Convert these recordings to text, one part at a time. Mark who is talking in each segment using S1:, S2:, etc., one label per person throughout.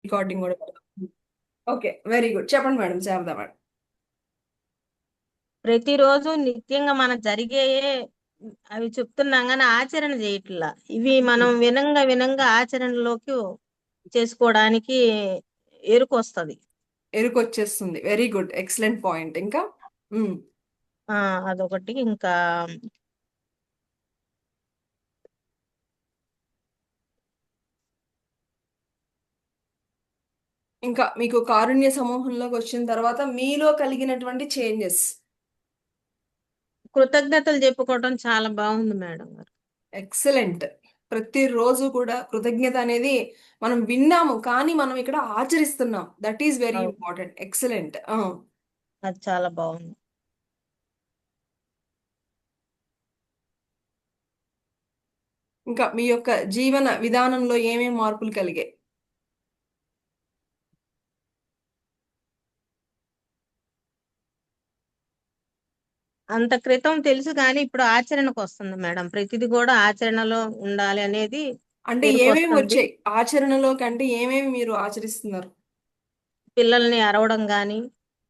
S1: Recording కూడా. Okay, very good. చెప్పండి madam, Sharada madam.
S2: ప్రతిరోజు నిత్యంగా మన జరిగే అవి చెప్తున్నాం కానీ ఆచరణ చేయట్లా. ఇవి మనం వినంగా వినంగా ఆచరణలోకి చేసుకోవడానికి ఎరుకొస్తది.
S1: ఎరుకొచ్చేస్తుంది. Very good, excellent point. ఇంకా ఉమ్,
S2: అదొకటి. ఇంకా
S1: ఇంకా మీకు కారుణ్య సమూహంలోకి వచ్చిన తర్వాత మీలో కలిగినటువంటి చేంజెస్.
S2: కృతజ్ఞతలు చెప్పుకోవడం చాలా బాగుంది మేడం గారు.
S1: ఎక్సలెంట్. ప్రతిరోజు కూడా కృతజ్ఞత అనేది మనం విన్నాము, కానీ మనం ఇక్కడ ఆచరిస్తున్నాం. దట్ ఈస్ వెరీ
S2: అవు-
S1: ఇంపార్టెంట్. ఎక్సలెంట్.
S2: అది చాలా బాగుంది.
S1: ఇంకా మీ యొక్క జీవన విధానంలో ఏమేం మార్పులు కలిగాయి?
S2: అంత క్రితం తెలుసు కానీ ఇప్పుడు ఆచరణకు వస్తుంది మేడం. ప్రతిది కూడా ఆచరణలో ఉండాలి అనేది
S1: అంటే ఏమేమి
S2: ఎరుకొస్తుంది.
S1: వచ్చాయి ఆచరణలోకి? అంటే ఏమేమి మీరు ఆచరిస్తున్నారు?
S2: పిల్లల్ని అరవడం గాని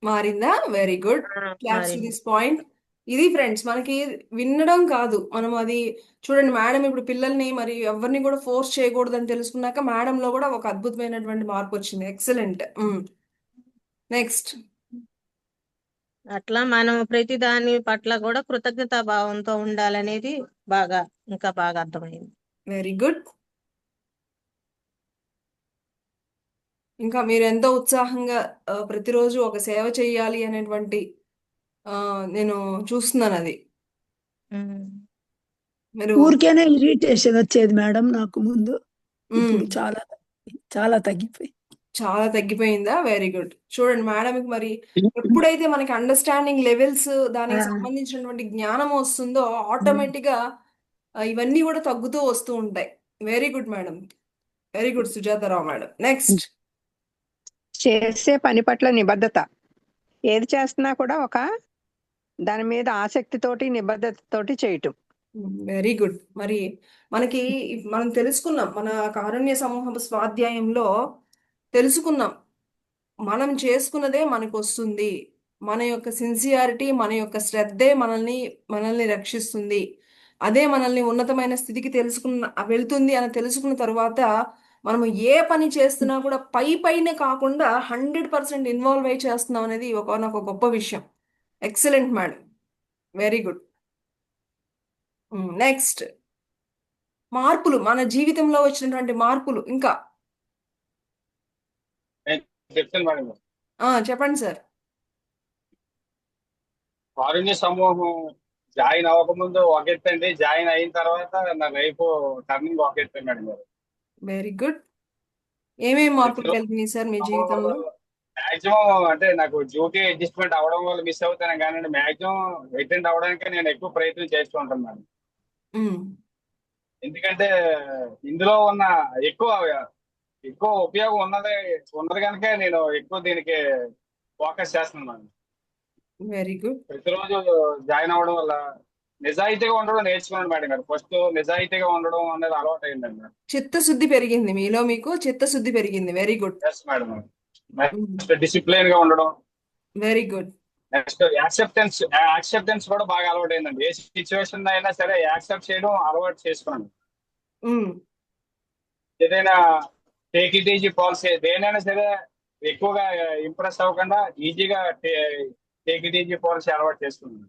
S1: మారిందా? Very good. క్లాప్స్ టు
S2: మారింది.
S1: This point. ఇది ఫ్రెండ్స్, మనకి వినడం కాదు, మనం అది చూడండి. మేడం ఇప్పుడు పిల్లల్ని మరి ఎవరిని కూడా ఫోర్స్ చేయకూడదని తెలుసుకున్నాక మేడం లో కూడా ఒక అద్భుతమైనటువంటి మార్పు వచ్చింది. ఎక్సలెంట్. నెక్స్ట్.
S2: అట్లా మనం ప్రతి దాని పట్ల కూడా కృతజ్ఞతా భావంతో ఉండాలనేది బాగా ఇంకా బాగా అర్థమైంది.
S1: Very good. ఇంకా మీరు ఎంతో ఉత్సాహంగా ప్రతిరోజు ఒక సేవ చేయాలి అనేటువంటి ఆ, నేను చూస్తున్నాను అది.
S2: ఉమ్.
S1: మీరు
S3: ఊరికేనే ఇరిటేషన్ వచ్చేది మేడం నాకు ముందు.
S1: మ్మ్,
S3: ఇప్పుడు చాలా చాలా తగ్గిపోయి.
S1: చాలా తగ్గిపోయిందా? Very good. చూడండి మేడంకి మరి ఎప్పుడైతే మనకి అండర్స్టాండింగ్ లెవెల్స్, దానికి సంబంధించినటువంటి జ్ఞానం వస్తుందో ఆటోమేటిక్ గా ఇవన్నీ కూడా తగ్గుతూ వస్తూ ఉంటాయి. Very good madam. Very good Sujatha Rao madam. Next.
S4: చేసే పని పట్ల నిబద్ధత. ఏది చేస్తున్నా కూడా ఒక దాని మీద ఆసక్తితోటి నిబద్ధతతోటి చేయటం.
S1: Very good. మరి మనకి మనం తెలుసుకున్నాం, మన కారుణ్య సమూహ స్వాధ్యాయంలో తెలుసుకున్నాం, మనం చేసుకున్నదే మనకు వస్తుంది. మన యొక్క సిన్సియారిటీ, మన యొక్క శ్రద్ధే మనల్ని మనల్ని రక్షిస్తుంది. అదే మనల్ని ఉన్నతమైన స్థితికి వెళ్తుంది అని తెలుసుకున్న తరువాత మనము ఏ పని చేస్తున్నా కూడా పై పైన కాకుండా 100% ఇన్వాల్వ్ అయి చేస్తున్నాం అనేది ఒక గొప్ప విషయం. Excellent madam. Very good. Next. మార్పులు, మన జీవితంలో వచ్చినటువంటి మార్పులు ఇంకా.
S5: చెప్తాను మేడం.
S1: చెప్పండి సార్.
S5: కారుణ్య సమూహం జాయిన్ అవ్వకముందు ఒక ఎత్తు అండి, జాయిన్ అయిన తర్వాత నా లైఫ్ టర్నింగ్ ఒక ఎత్తు మేడం గారు.
S1: Very good. ఏమేమి మార్పులు
S5: ప్రతిరోజు
S1: కలిగినాయి సార్ మీ జీవితంలో?
S5: మాక్సిమం అంటే నాకు డ్యూటీ అడ్జస్ట్మెంట్ అవ్వడం వల్ల మిస్ అవుతాను కానీ మాక్సిమం అటెండ్ అవ్వడానికి నేను ఎక్కువ ప్రయత్నం చేస్తూ ఉంటాను మేడం.
S1: మ్మ్.
S5: ఎందుకంటే ఇందులో ఉన్న ఎక్కువ ఎక్కువ ఉపయోగం ఉన్నది కనుక నేను ఎక్కువ దీనికి ఫోకస్ చేస్తున్నాను మేడం.
S1: Very good.
S5: ప్రతిరోజు జాయిన్ అవ్వడం వల్ల నిజాయితీగా ఉండడం నేర్చుకున్నాను మేడం గారు. ఫస్ట్ నిజాయితీగా ఉండడం అనేది అలవాటు అయిందండి.
S1: చిత్తశుద్ధి పెరిగింది మీలో, మీకు చిత్తశుద్ధి పెరిగింది. Very good.
S5: Yes madam. Next discipline గా ఉండడం.
S1: Very good.
S5: నెక్స్ట్ యాక్సెప్టెన్స్ కూడా బాగా అలవాటు అయిందండి. ఏ సిచ్యువేషన్ అయినా సరే యాక్సెప్ట్ చేయడం అలవాటు చేసుకున్నాను. ఏదైనా టేక్ ఇట్ ఈజీ పాలసీ, దేనైనా సరే ఎక్కువగా ఇంప్రెస్ అవ్వకుండా ఈజీగా టేక్ ఇట్ ఈజీ పాలసీ అలవాటు చేసుకున్నాను.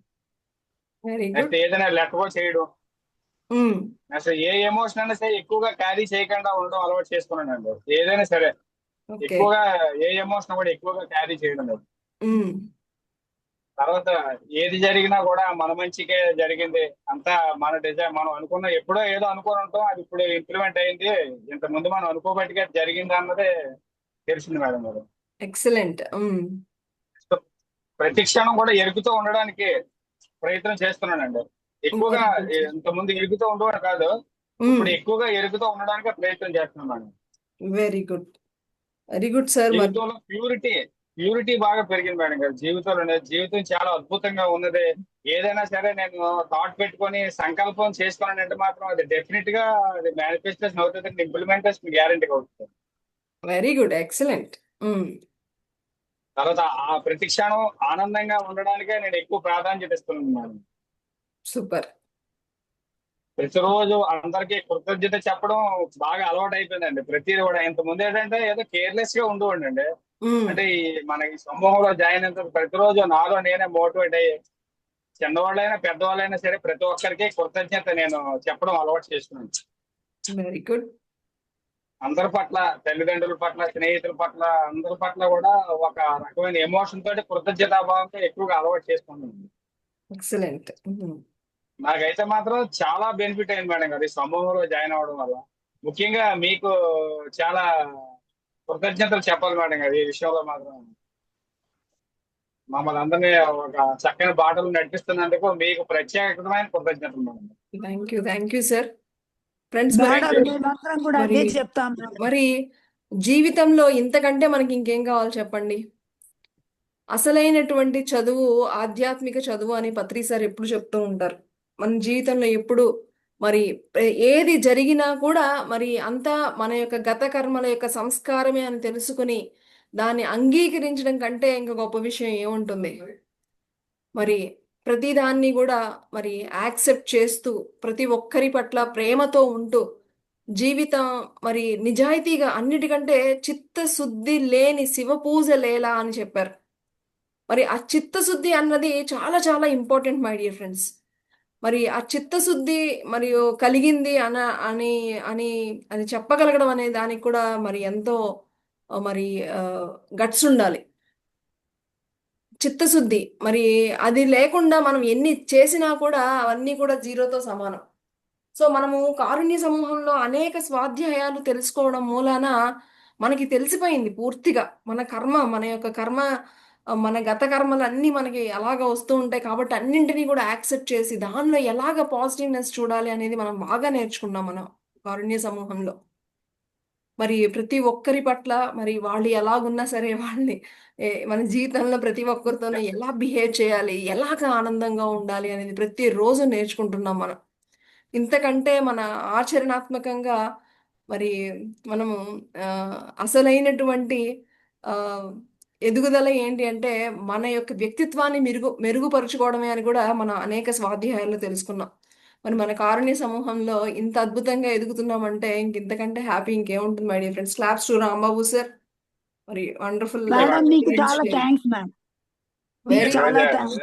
S1: Very good.
S5: నెక్స్ట్ ఏదైనా లెట్ గో చేయడం. నెక్స్ట్ ఏ ఎమోషన్ అయినా సరే ఎక్కువగా క్యారీ చేయకుండా ఉండడం అలవాటు చేసుకున్నాను అండి. ఏదైనా సరే
S1: ఓకే.
S5: ఎక్కువగా ఏ ఎమోషన్ కూడా ఎక్కువగా క్యారీ చేయడం లేదు. తర్వాత ఏది జరిగినా కూడా మన మంచికే జరిగింది, అంతా మన డిజైన్. మనం అనుకున్న ఎప్పుడో ఏదో అనుకుని ఉంటాం, అది ఇప్పుడు ఇంప్లిమెంట్ అయింది, ఇంత ముందు మనం అనుకోబట్టిగా జరిగింది అన్నది తెలిసింది మేడం గారు.
S1: ఎక్సలెంట్.
S5: ప్రతి క్షణం కూడా ఎరుగుతూ ఉండడానికి ప్రయత్నం చేస్తున్నానండి. ఎక్కువగా ఇంత ముందు ఎరుగుతూ ఉండేవాడు కాదు, ఇప్పుడు ఎక్కువగా ఎరుగుతూ ఉండడానికి ప్రయత్నం చేస్తున్నాను madam.
S1: Very good. Very good sir. మరి
S5: జీవితంలో ప్యూరిటీ బాగా పెరిగింది మేడం గారు. జీవితం చాలా అద్భుతంగా ఉన్నది. ఏదైనా సరే నేను థాట్ పెట్టుకొని సంకల్పం చేసుకున్నానంటే మాత్రం అది డెఫినెట్ గా అది మేనిఫెస్టేషన్ అవుతుంది, ఇంప్లిమెంటేషన్ గ్యారంటీగా అవుతుంది.
S1: Very good, excellent.
S5: తర్వాత ఆ ప్రతి క్షణం ఆనందంగా ఉండడానికే నేను ఎక్కువ ప్రాధాన్యత ఇస్తున్నాను.
S1: సూపర్.
S5: ప్రతిరోజు అందరికీ కృతజ్ఞత చెప్పడం బాగా అలవాటు అయిపోయిందండి. ప్రతిది కూడా ఇంతకుముందు ఏంటంటే ఏదో కేర్లెస్ గా ఉండేవాడినండి. అంటే ఈ మన ఈ సమూహంలో జాయిన్ అయిన తర్వాత ప్రతిరోజు నాలో నేనే మోటివేట్ అయ్యి చిన్నవాళ్ళైనా పెద్దవాళ్ళైనా సరే ప్రతి ఒక్కరికి కృతజ్ఞత నేను చెప్పడం అలవాటు చేసుకున్నాను.
S1: Very good.
S5: అందరి పట్ల, తల్లిదండ్రుల పట్ల, స్నేహితుల పట్ల, అందరి పట్ల కూడా ఒక రకమైన ఎమోషన్ తోటి కృతజ్ఞతాభావంతో ఎక్కువగా అలవాటు చేసుకున్నాను.
S1: ఎక్సలెంట్.
S5: నాకైతే మాత్రం చాలా బెనిఫిట్ అయింది మేడం గారు ఈ సమూహంలో జాయిన్ అవ్వడం వల్ల. ముఖ్యంగా మీకు చాలా కృతజ్ఞతలు చెప్పాలి మేడం గారు ఈ విషయంలో మాత్రం. మమ్మల్ని అందరినీ ఒక చక్కని బాటలు నడిపిస్తున్నందుకు మీకు ప్రత్యేకమైన కృతజ్ఞతలు madam.
S1: Thank you sir. Friends,
S3: madam మేమందరం కూడా
S1: మరి
S3: అదే చెప్తాం మేడం.
S1: మరి జీవితంలో ఇంతకంటే మనకి ఇంకేం కావాలి చెప్పండి? అసలైనటువంటి చదువు ఆధ్యాత్మిక చదువు అని పత్రి సార్ ఎప్పుడు చెప్తూ ఉంటారు. మన జీవితంలో ఎప్పుడు మరి ఏది జరిగినా కూడా మరి అంతా మన యొక్క గత కర్మల యొక్క సంస్కారమే అని తెలుసుకుని దాన్ని అంగీకరించడం కంటే ఇంకా గొప్ప విషయం ఏముంటుంది? మరి ప్రతిదాన్ని కూడా మరి యాక్సెప్ట్ చేస్తూ ప్రతి ఒక్కరి పట్ల ప్రేమతో ఉంటూ జీవితం మరి నిజాయితీగా అన్నిటికంటే చిత్తశుద్ధి లేని శివ పూజ లేలా అని చెప్పారు. మరి ఆ చిత్తశుద్ధి అన్నది చాలా చాలా ఇంపార్టెంట్ మై డియర్ ఫ్రెండ్స్. మరి ఆ చిత్తశుద్ధి మరియు కలిగింది అని అని అది చెప్పగలగడం అనే దానికి కూడా మరి ఎంతో మరి గట్స్ ఉండాలి. చిత్తశుద్ధి మరి అది లేకుండా మనం ఎన్ని చేసినా కూడా అవన్నీ కూడా జీరోతో సమానం. సో మనము కారుణ్య సమూహంలో అనేక స్వాధ్యాయాలు తెలుసుకోవడం మూలాన మనకి తెలిసిపోయింది పూర్తిగా మన కర్మ, మన యొక్క కర్మ, మన గత కర్మలు అన్నీ మనకి అలాగ వస్తూ ఉంటాయి. కాబట్టి అన్నింటినీ కూడా యాక్సెప్ట్ చేసి దానిలో ఎలాగ పాజిటివ్నెస్ చూడాలి అనేది మనం బాగా నేర్చుకున్నాం మన కారుణ్య సమూహంలో. మరి ప్రతి ఒక్కరి పట్ల మరి వాళ్ళు ఎలాగున్నా సరే వాళ్ళని మన జీవితంలో ప్రతి ఒక్కరితోనూ ఎలా బిహేవ్ చేయాలి, ఎలాగ ఆనందంగా ఉండాలి అనేది ప్రతిరోజు నేర్చుకుంటున్నాం మనం. ఇంతకంటే మన ఆచరణాత్మకంగా మరి మనము అసలైనటువంటి ఆ, ఎదుగుదల ఏంటి అంటే మన యొక్క వ్యక్తిత్వాన్ని మెరుగుపరుచుకోవడమే అని కూడా మనం అనేక స్వాధ్యాయాల్లో తెలుసుకున్నాం. మరి మన కారుణ్య సమూహంలో ఇంత అద్భుతంగా ఎదుగుతున్నామంటే ఇంతకంటే హ్యాపీ ఇంకేముంటుంది my dear friends. Claps to Rambabu sir. మరి వండర్ఫుల్.
S3: మేడం మీకు చాలా థ్యాంక్స్ మేడం. మీకు
S1: వెరీ
S3: చాలా
S5: రోజా
S3: థ్యాంక్స్.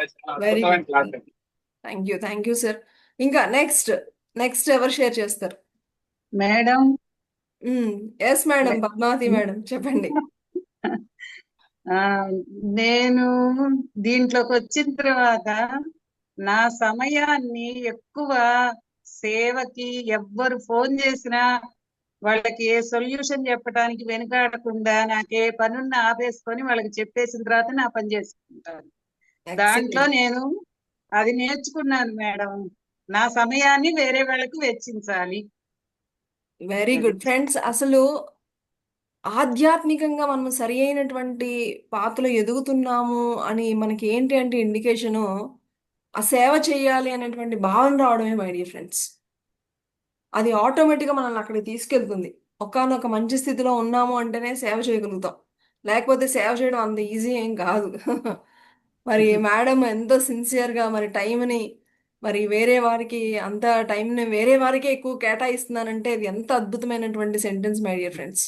S1: వెరీ
S5: అద్భుతమైన
S1: good.
S5: Class.
S1: Thank you sir. ఇంకా నెక్స్ట్ ఎవరు షేర్ చేస్తారు?
S6: Madam
S1: yes madam, Padmavathi madam చెప్పండి.
S6: ఆ, నేను దీంట్లోకి వచ్చిన తర్వాత నా సమయాన్ని ఎక్కువ సేవకి, ఎవ్వరు ఫోన్ చేసినా వాళ్ళకి ఏ సొల్యూషన్ చెప్పడానికి వెనుకాడకుండా నాకే పనున్న ఆపేసుకొని వాళ్ళకి చెప్పేసిన తర్వాత నా పని చేసుకుంటాను. దాంట్లో నేను అది నేర్చుకున్నాను మేడం. నా సమయాన్ని వేరే వాళ్ళకి వెచ్చించాలి.
S1: Very good friends. అసలు ఆధ్యాత్మికంగా మనం సరి అయినటువంటి పాత్రలో ఎదుగుతున్నాము అని మనకి ఏంటి అంటే ఇండికేషను ఆ సేవ చేయాలి అనేటువంటి భావన రావడమే మై డియర్ ఫ్రెండ్స్. అది ఆటోమేటిక్గా మనల్ని అక్కడికి తీసుకెళ్తుంది. ఒకానొక మంచి స్థితిలో ఉన్నాము అంటేనే సేవ చేయగలుగుతాం, లేకపోతే సేవ చేయడం అంత ఈజీ ఏం కాదు. మరి మేడం ఎంతో సిన్సియర్గా మరి టైంని మరి వేరే వారికి అంత టైంని వేరే వారికే ఎక్కువ కేటాయిస్తున్నానంటే అది ఎంత అద్భుతమైనటువంటి సెంటెన్స్ మై డియర్ ఫ్రెండ్స్.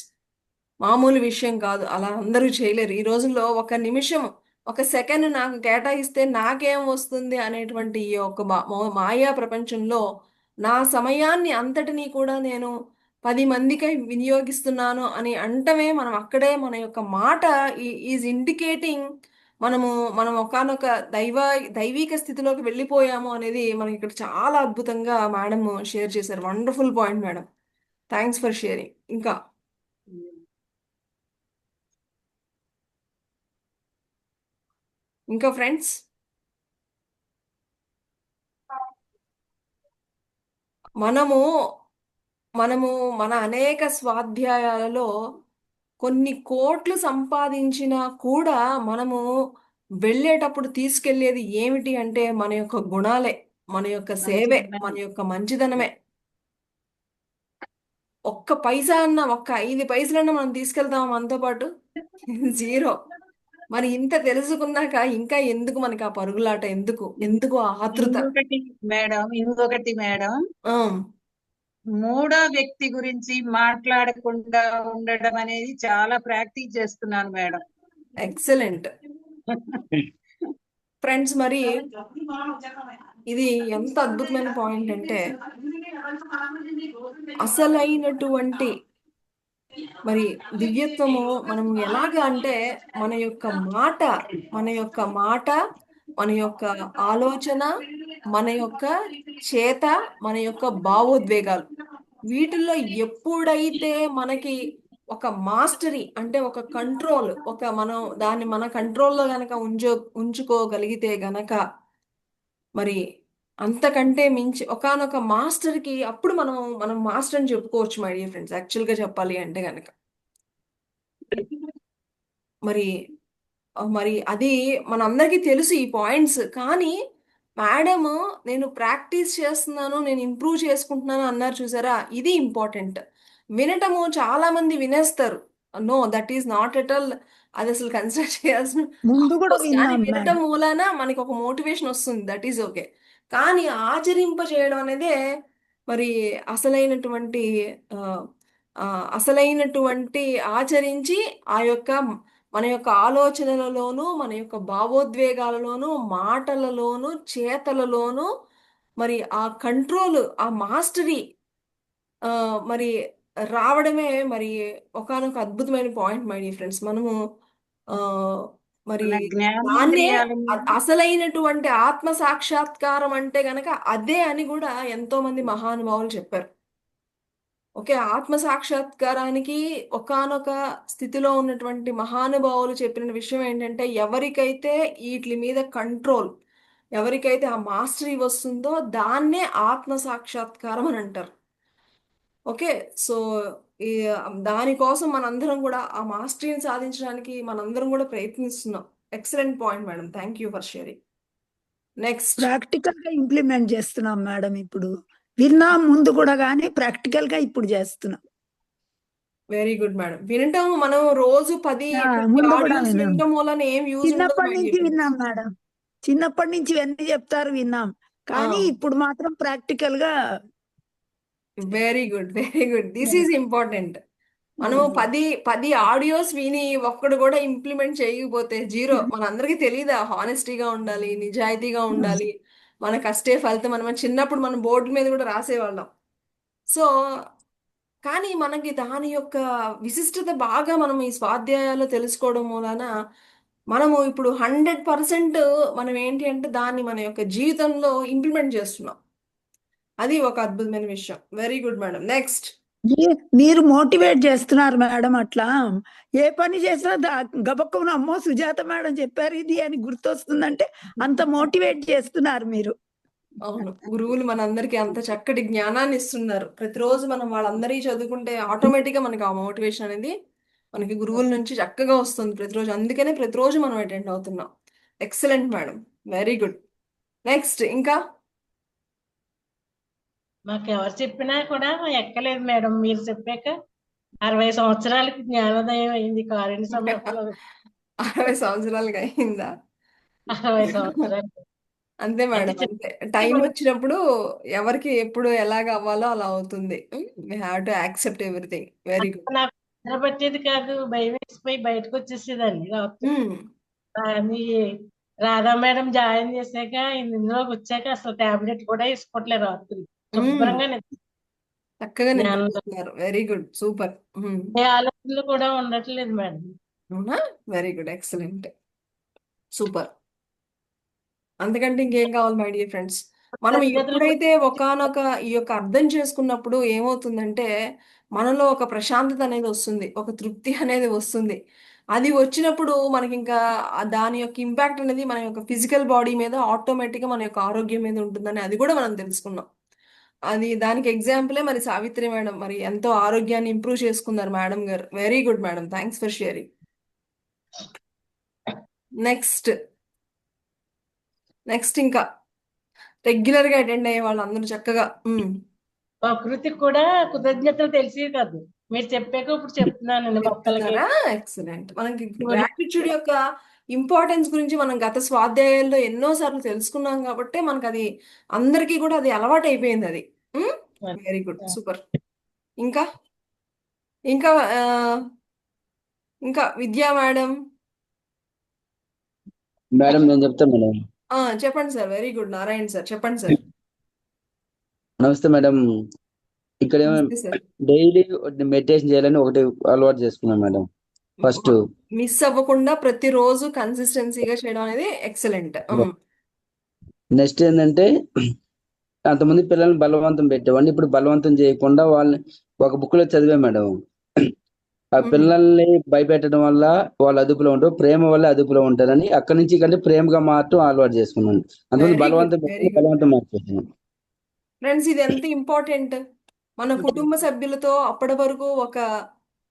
S1: మామూలు విషయం కాదు, అలా అందరూ చేయలేరు. ఈ రోజుల్లో ఒక నిమిషం, ఒక సెకండ్ నాకు కేటాయిస్తే నాకేం వస్తుంది అనేటువంటి ఈ యొక్క మాయా ప్రపంచంలో నా సమయాన్ని అంతటినీ కూడా నేను 10 మందికై వినియోగిస్తున్నాను అని అంటమే మనం అక్కడే మన యొక్క మాట ఈజ్ ఇండికేటింగ్ మనము మనం ఒకానొక దైవిక స్థితిలోకి వెళ్ళిపోయాము అనేది మనకి ఇక్కడ చాలా అద్భుతంగా మేడం షేర్ చేశారు. Wonderful point madam. Thanks for sharing. ఇంకా ఫ్రెండ్స్, మనము మనము మన అనేక స్వాధ్యాయాలలో కొన్ని కోట్లు సంపాదించినా కూడా మనము వెళ్ళేటప్పుడు తీసుకెళ్లేది ఏమిటి అంటే మన యొక్క గుణాలే, మన యొక్క సేవే, మన యొక్క మంచిదనమే. ఒక్క పైసా అన్నా, ఒక్క 5 పైసలన్నా మనం తీసుకెళ్తామా మనతో పాటు? జీరో. మరి ఇంత తెలుసుకున్నాక ఇంకా ఎందుకు మనకి ఆ పరుగులాట? ఎందుకు ఆ ఆతృత?
S6: ఇంకొకటి మేడం
S1: ఆ,
S6: మూడో వ్యక్తి గురించి మాట్లాడకుండా ఉండడం అనేది చాలా ప్రాక్టీస్ చేస్తున్నాను మేడం.
S1: Excellent friends. మరి ఇది ఎంత అద్భుతమైన పాయింట్ అంటే, అసలైనటువంటి మరి దివ్యత్వము మనం ఎలాగ అంటే, మన యొక్క మాట మన యొక్క మాట మన యొక్క ఆలోచన, మన యొక్క చేత, మన యొక్క భావోద్వేగాలు, వీటిల్లో ఎప్పుడైతే మనకి ఒక మాస్టరీ అంటే ఒక కంట్రోల్, మనం దాన్ని మన కంట్రోల్లో గనక ఉంచుకోగలిగితే గనక, మరి అంతకంటే మించి ఒకానొక మాస్టర్కి అప్పుడు మనం మాస్టర్ అని చెప్పుకోవచ్చు మై డియర్ ఫ్రెండ్స్, యాక్చువల్గా చెప్పాలి అంటే గనక. మరి మరి అది మనందరికీ తెలుసు ఈ పాయింట్స్. కానీ మేడం, నేను ప్రాక్టీస్ చేస్తున్నాను, నేను ఇంప్రూవ్ చేసుకుంటున్నాను అన్నారు చూసారా, ఇది ఇంపార్టెంట్. వినటము చాలా మంది వినేస్తారు. No, that is not at all. అది అసలు కన్సిడర్ చేయాల్సిన.
S3: ముందు కూడా
S1: కానీ
S3: విన్నాం
S1: వినటం
S3: మేడం.
S1: మూలాన మనకి ఒక మోటివేషన్ వస్తుంది, దట్ ఈస్ ఓకే. కానీ ఆచరింప చేయడం అనేదే మరి అసలైనటువంటి ఆ, అసలైనటువంటి ఆచరించి ఆ యొక్క మన యొక్క ఆలోచనలలోనూ, మన యొక్క భావోద్వేగాలలోనూ, మాటలలోనూ, చేతలలోనూ మరి ఆ కంట్రోల్, ఆ మాస్టరీ మరి రావడమే మరి ఒకానొక అద్భుతమైన పాయింట్ మై డియర్ ఫ్రెండ్స్. మనము ఆ, మరి
S6: మన
S1: దాన్నే
S6: జ్ఞానేంద్రియాల మీద
S1: అసలైనటువంటి ఆత్మ సాక్షాత్కారం అంటే గనక అదే అని కూడా ఎంతో మంది మహానుభావులు చెప్పారు. ఓకే, ఆత్మ సాక్షాత్కారానికి ఒకానొక స్థితిలో ఉన్నటువంటి మహానుభావులు చెప్పిన విషయం ఏంటంటే, ఎవరికైతే వీటి మీద కంట్రోల్, ఎవరికైతే ఆ మాస్టరీ వస్తుందో దాన్నే ఆత్మ సాక్షాత్కారం అని అంటారు. ఓకే, సో ఈ దానికోసం మనందరం కూడా ఆ మాస్టరీని సాధించడానికి మనందరం కూడా ప్రయత్నిస్తున్నాం. Excellent point madam, thank you for sharing. Next.
S3: Practical గా ఇంప్లిమెంట్ చేస్తున్నాం మేడం. ఇప్పుడు విన్నాం ముందు కూడా, కానీ ప్రాక్టికల్ గా ఇప్పుడు చేస్తున్నాం.
S1: Very good madam. వినటం మనం రోజు 10
S3: ముందు కూడా
S1: ఆడియోస్
S3: విన్నాం.
S1: వినటం వలన ఏం యూజ్ ఉండదు
S3: చిన్నప్పటి
S1: మై
S3: నుంచి
S1: డియర్ ఫ్రెండ్స్.
S3: విన్నాం మేడం. చిన్నప్పటి నుంచి ఇవన్నీ చెప్తారు, విన్నాం. కానీ ఇప్పుడు మాత్రం ప్రాక్టికల్ గా
S1: very good, very good. This is important. మనం 10 ఆడియోస్ విని ఒక్కడు కూడా ఇంప్లిమెంట్ చేయకపోతే జీరో. మనందరికీ తెలియదా హానెస్టీగా ఉండాలి, నిజాయితీగా ఉండాలి, మన కష్టే ఫలితం. మనం చిన్నప్పుడు మనం బోర్డు మీద కూడా రాసేవాళ్ళం. సో కానీ మనకి దాని యొక్క విశిష్టత బాగా మనం ఈ స్వాధ్యాయాల్లో తెలుసుకోవడం మూలాన మనము ఇప్పుడు 100% మనం ఏంటి అంటే దాన్ని మన యొక్క జీవితంలో ఇంప్లిమెంట్ చేస్తున్నాం. అది ఒక అద్భుతమైన విషయం. Very good madam. నెక్స్ట్.
S3: మీరు మోటివేట్ చేస్తున్నారు మేడం. అట్లా ఏ పని చేసినా గబక్కున అమ్మో సుజాత మేడం చెప్పారు ఇది అని గుర్తొస్తుందంటే అంత మోటివేట్ చేస్తున్నారు మీరు.
S1: అవును, గురువులు మనందరికీ అంత చక్కటి జ్ఞానాన్ని ఇస్తున్నారు. ప్రతిరోజు మనం వాళ్ళందరి చదువుకుంటే ఆటోమేటిక్గా మనకి ఆ మోటివేషన్ అనేది మనకి గురువుల నుంచి చక్కగా వస్తుంది ప్రతిరోజు. అందుకనే ప్రతిరోజు మనం అటెండ్ అవుతున్నాం. Excellent madam, very good. Next ఇంకా.
S7: మాకు ఎవరు చెప్పినా కూడా ఎక్కలేదు మేడం. మీరు చెప్పాక 60 సంవత్సరాలకి జ్ఞానోదయం అయింది కారుణ్య సమయంలో.
S1: 60 సంవత్సరాలుగా అయిందా?
S7: 60 సంవత్సరాలు
S1: అంతే
S7: అంటే
S1: మేడం, అంతే. టైం వచ్చినప్పుడు ఎవరికి ఎప్పుడు ఎలాగ అవ్వాలో అలా అవుతుంది. We have to accept everything. Very good.
S7: నాకు నిద్ర పట్టేది కాదు, భయం వేసిపోయి బయటకు వచ్చేసేదాన్ని రాత్రి. కానీ రాధా మేడం జాయిన్ చేశాక ఇందులోకి వచ్చాక అసలు టాబ్లెట్ కూడా వేసుకోవట్లేదు రాత్రి. శుభ్రంగా
S1: చక్కగా
S7: జ్ఞానం
S1: నిద్రపోతున్నారు. Very good, super.
S7: ఏ ఆలోచనలు కూడా ఉండట్లేదు మేడం.
S1: అవునా? Very good, excellent, super. అంతకంటే ఇంకేం కావాలి మై డియర్ ఫ్రెండ్స్? మనం ఎప్పుడైతే ఒకానొక ఈ యొక్క అర్థం చేసుకున్నప్పుడు ఏమవుతుందంటే మనలో ఒక ప్రశాంతత అనేది వస్తుంది, ఒక తృప్తి అనేది వస్తుంది. అది వచ్చినప్పుడు మనకి ఇంకా దాని యొక్క ఇంపాక్ట్ అనేది మన యొక్క ఫిజికల్ బాడీ మీద, ఆటోమేటిక్గా మన యొక్క ఆరోగ్యం మీద ఉంటుందని అది కూడా మనం తెలుసుకున్నాం. అది దానికి ఎగ్జాంపులే మరి సావిత్రి మేడం. మరి ఎంతో ఆరోగ్యాన్ని ఇంప్రూవ్ చేసుకున్నారు మేడం గారు. Very good madam, thanks for sharing. Next ఇంకా రెగ్యులర్ గా అటెండ్ అయ్యే వాళ్ళు అందరూ చక్కగా
S7: ప్రకృతికి కూడా కృతజ్ఞతలు తెలిసేవి కాదు. మీరు చెప్పాక ఇప్పుడు చెప్తున్నానండి మొక్కలకి.
S1: చెప్తున్నారా? ఎక్సలెంట్. మనకి గ్రాటిట్యూడ్ యొక్క ఇంపార్టెన్స్ గురించి మనం గత స్వాధ్యాయాల్లో ఎన్నో సార్లు తెలుసుకున్నాం కాబట్టి మనకు అది అందరికీ కూడా అది అలవాటు అయిపోయింది అది. Very good, super. ఇంకా ఇంకా ఆ, ఇంకా విద్యా మేడం.
S8: మేడం నేను చెప్తాను మేడం.
S1: చెప్పండి sir. Very good Narayana sir, చెప్పండి సార్.
S8: నమస్తే మేడం. ఇక్కడ
S1: నమస్తే సార్.
S8: డైలీ మెడిటేషన్ చేయాలని ఒకటి అలవాటు చేసుకున్నాను మేడం. ఫస్ట్
S1: మిస్ అవ్వకుండా ప్రతిరోజు కన్సిస్టెన్సీగా చేయడం అనేది ఎక్సలెంట్.
S8: నెక్స్ట్ ఏంటంటే అంతమంది పిల్లల్ని బలవంతం పెట్టేవాడిని. ఇప్పుడు బలవంతం చేయకుండా వాళ్ళని ఒక బుక్ లో చదివా మేడం. ఆ పిల్లల్ని భయపెట్టడం వల్ల వాళ్ళు అదుపులో ఉంటారు, ప్రేమ వల్ల అదుపులో ఉంటారని అక్కడి నుంచి కంటే ప్రేమగా మారటం అలవాటు చేసుకున్నాను. అంతమంది
S1: వెరీ గుడ్,
S8: బలవంతం
S1: వెరీ
S8: పెట్టి
S1: గుడ్.
S8: బలవంతం మార్చేసాను.
S1: ఫ్రెండ్స్, ఇది ఎంత ఇంపార్టెంట్. మన కుటుంబ సభ్యులతో అప్పటి వరకు ఒక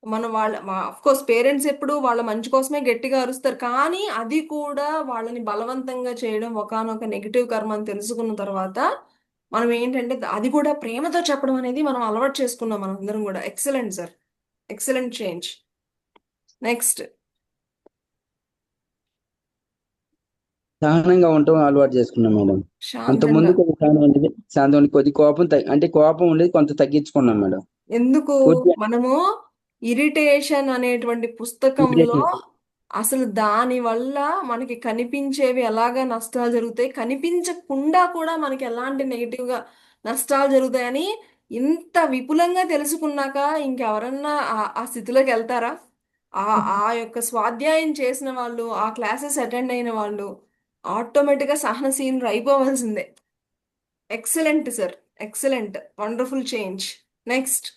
S1: మన వాళ్ళ ఆఫ్ కోర్స్ పేరెంట్స్ ఎప్పుడు వాళ్ళ మంచి కోసమే గట్టిగా అరుస్తారు, కానీ అది కూడా వాళ్ళని బలవంతంగా చేయడం ఒకానొక నెగిటివ్ కర్మ అని తెలుసుకున్న తర్వాత మనం ఏంటంటే అది కూడా ప్రేమతో చెప్పడం అనేది మనం అలవాటు చేసుకున్నాం మనం అందరం కూడా. Excellent sir, excellent change. Next,
S8: సహనంగా ఉండటం అలవాటు చేసుకున్నాం మేడం. అంతకుముందు
S1: శాంతంగా.
S8: కొద్ది సహనం ఉండేది, శాంతం కొద్ది కోపం అంటే కోపం ఉండేది కొంత తగ్గించుకున్నాం మేడం.
S1: ఎందుకు
S8: పూర్తిగా
S1: మనము ఇరిటేషన్ అనేటువంటి పుస్తకంలో అసలు దాని వల్ల మనకి కనిపించేవి ఎలాగా నష్టాలు జరుగుతాయి, కనిపించకుండా కూడా మనకి ఎలాంటి నెగిటివ్ గా నష్టాలు జరుగుతాయని ఇంత విపులంగా తెలుసుకున్నాక ఇంకెవరన్నా ఆ స్థితిలోకి వెళ్తారా? ఆ ఆ యొక్క స్వాధ్యాయం చేసిన వాళ్ళు, ఆ క్లాసెస్ అటెండ్ అయిన వాళ్ళు ఆటోమేటిక్గా సహనశీలురు అయిపోవాల్సిందే. Excellent sir, excellent, wonderful change. Next.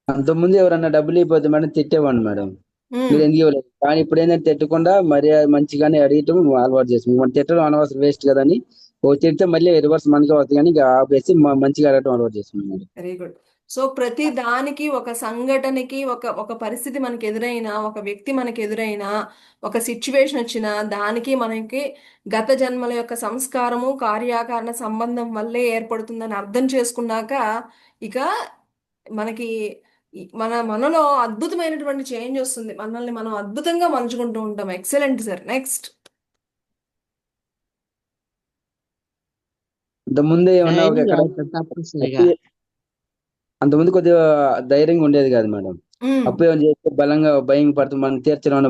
S8: అంతకుముందు ఎవరన్నా డబ్బులు ఇవ్వకపోతే మేడం తిట్టేవాడిని మేడం, మీరు ఎందుకు ఇవ్వలేదు. కానీ ఇప్పుడు ఏంటంటే తిట్టకుండా మరి మంచిగానే అడిగటం అలవాటు చేస్తాం. మనం తిట్టడం అనవసరం, వేస్ట్ కదని ఓ తిడితే మళ్ళీ రివర్స్ మనకే వస్తుంది, కానీ ఇక ఆపేసి మంచిగా అడగటం అలవాటు చేస్తున్నాం మేడం.
S1: Very good. సో ప్రతి దానికి ఒక సంఘటనకి ఒక ఒక పరిస్థితి మనకి ఎదురైనా, ఒక వ్యక్తి మనకి ఎదురైనా, ఒక సిచ్యువేషన్ వచ్చినా దానికి మనకి గత జన్మల యొక్క సంస్కారము కార్యాకారణ సంబంధం వల్లే ఏర్పడుతుందని అర్థం చేసుకున్నాక ఇక మనకి మనలో అద్భుతమైనటువంటి చేంజ్ వస్తుంది. మనల్ని మనం అద్భుతంగా మలుచుకుంటూ ఉంటాం. Excellent sir. నెక్స్ట్.
S8: అంతకుముందే ఏమన్నా ఒక ఎక్కడ అంతకుముందు కొద్దిగా ధైర్యంగా ఉండేది కాదు మేడం. అప్పు ఏమైనా చేస్తే బలంగా భయం పడుతుంది, మనం తీర్చడం అనే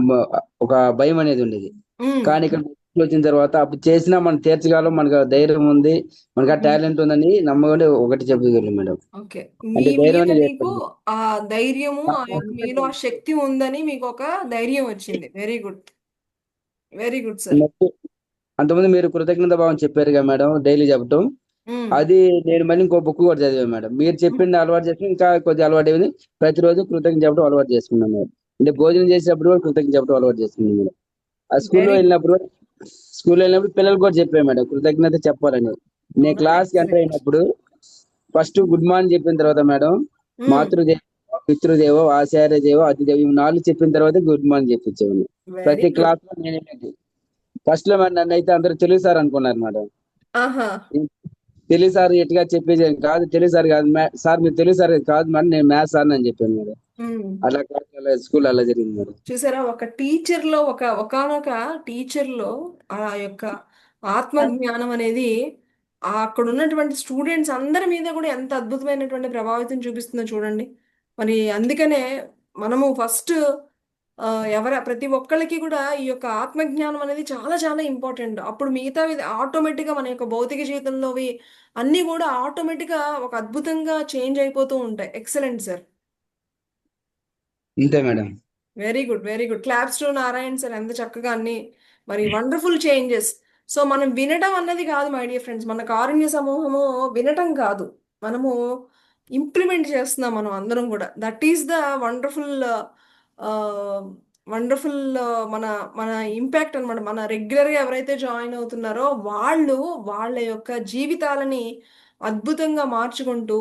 S8: ఒక భయం అనేది ఉండేది. కానీ ఇక్కడ వచ్చిన తర్వాత అప్పుడు చేసినా మనం తీర్చగలం, మనకు ఆ ధైర్యం ఉంది, మనకు ఆ టాలెంట్ ఉందని నమ్మకం ఒకటి చెప్పగలం మేడం.
S1: ఓకే,
S8: అంటే
S1: మీ
S8: ధైర్యం
S1: మీద
S8: అనేది
S1: మీకు ఆ ధైర్యము, ఆ యొక్క మీలో ఆ శక్తి ఉందని మీకు ఒక ధైర్యం వచ్చింది. Very good, very good sir.
S8: అంతకుముందు మీరు కృతజ్ఞత భావం చెప్పారు కదా మేడం, డైలీ చెప్పటం. అది నేను మళ్ళీ ఇంకో బుక్ కూడా చదివాను మేడం. మీరు చెప్పింది అలవాటు చేసుకుని ఇంకా కొద్దిగా అలవాటు అయింది. ప్రతిరోజు కృతజ్ఞత చెప్పడం అలవాటు చేసుకున్నాను మేడం. అంటే భోజనం చేసేటప్పుడు కూడా కృతజ్ఞత చెప్పడం అలవాటు చేసుకున్నాను మేడం. ఆ స్కూల్లో వెళ్ళినప్పుడు పిల్లలకు కూడా చెప్పాను మేడం కృతజ్ఞత చెప్పాలని. నేను క్లాస్కి ఎంటర్ అయినప్పుడు ఫస్ట్ గుడ్ మార్నింగ్ చెప్పిన తర్వాత మేడం మాతృదేవ, పితృదేవో, ఆచార్యదేవో, అతిదేవో, ఇవి 4 చెప్పిన తర్వాత గుడ్ మార్నింగ్ చెప్పించేవాడిని ప్రతి క్లాస్ లో. నేనే ఫస్ట్ లో మేడం నన్ను అయితే అందరూ తెలుగు సార్ అనుకున్నారు మేడం. తెలుగు సార్ ఎట్టుగా చెప్పేది కాదు, తెలుగు సార్ కాదు సార్, మీరు తెలుగు సార్ కాదు మేడం, నేను మ్యాథ్స్ సార్ అని చెప్పాను మేడం. అలా స్కూల్ అలా జరిగింది మేడం.
S1: చూసారా, ఒక టీచర్ లో ఒకనొక టీచర్ లో ఆ యొక్క ఆత్మ జ్ఞానం అనేది అక్కడ ఉన్నటువంటి స్టూడెంట్స్ అందరి మీద కూడా ఎంత అద్భుతమైనటువంటి ప్రభావితం చూపిస్తుందో చూడండి. మరి అందుకనే మనము ఫస్ట్ ప్రతి ఒక్కళ్ళకి కూడా ఈ యొక్క ఆత్మజ్ఞానం అనేది చాలా చాలా ఇంపార్టెంట్. అప్పుడు మిగతా ఆటోమేటిక్ గా మన యొక్క భౌతిక జీవితంలోవి అన్ని కూడా ఆటోమేటిక్ గా ఒక అద్భుతంగా చేంజ్ అయిపోతూ ఉంటాయి. Excellent sir.
S8: ఇంతే madam.
S1: Very good, very good. Claps to Narayana sir. ఎంత చక్కగా అన్ని మరి వండర్ఫుల్ చేంజెస్. సో మనం వినటం అన్నది కాదు మై డియర్ ఫ్రెండ్స్, మన కారుణ్య సమూహము వినటం కాదు, మనము ఇంప్లిమెంట్ చేస్తున్నాం మనం అందరం కూడా. That is the wonderful wonderful మన మన ఇంపాక్ట్ అనమాట. మన రెగ్యులర్గా ఎవరైతే జాయిన్ అవుతున్నారో వాళ్ళ యొక్క జీవితాలని అద్భుతంగా మార్చుకుంటూ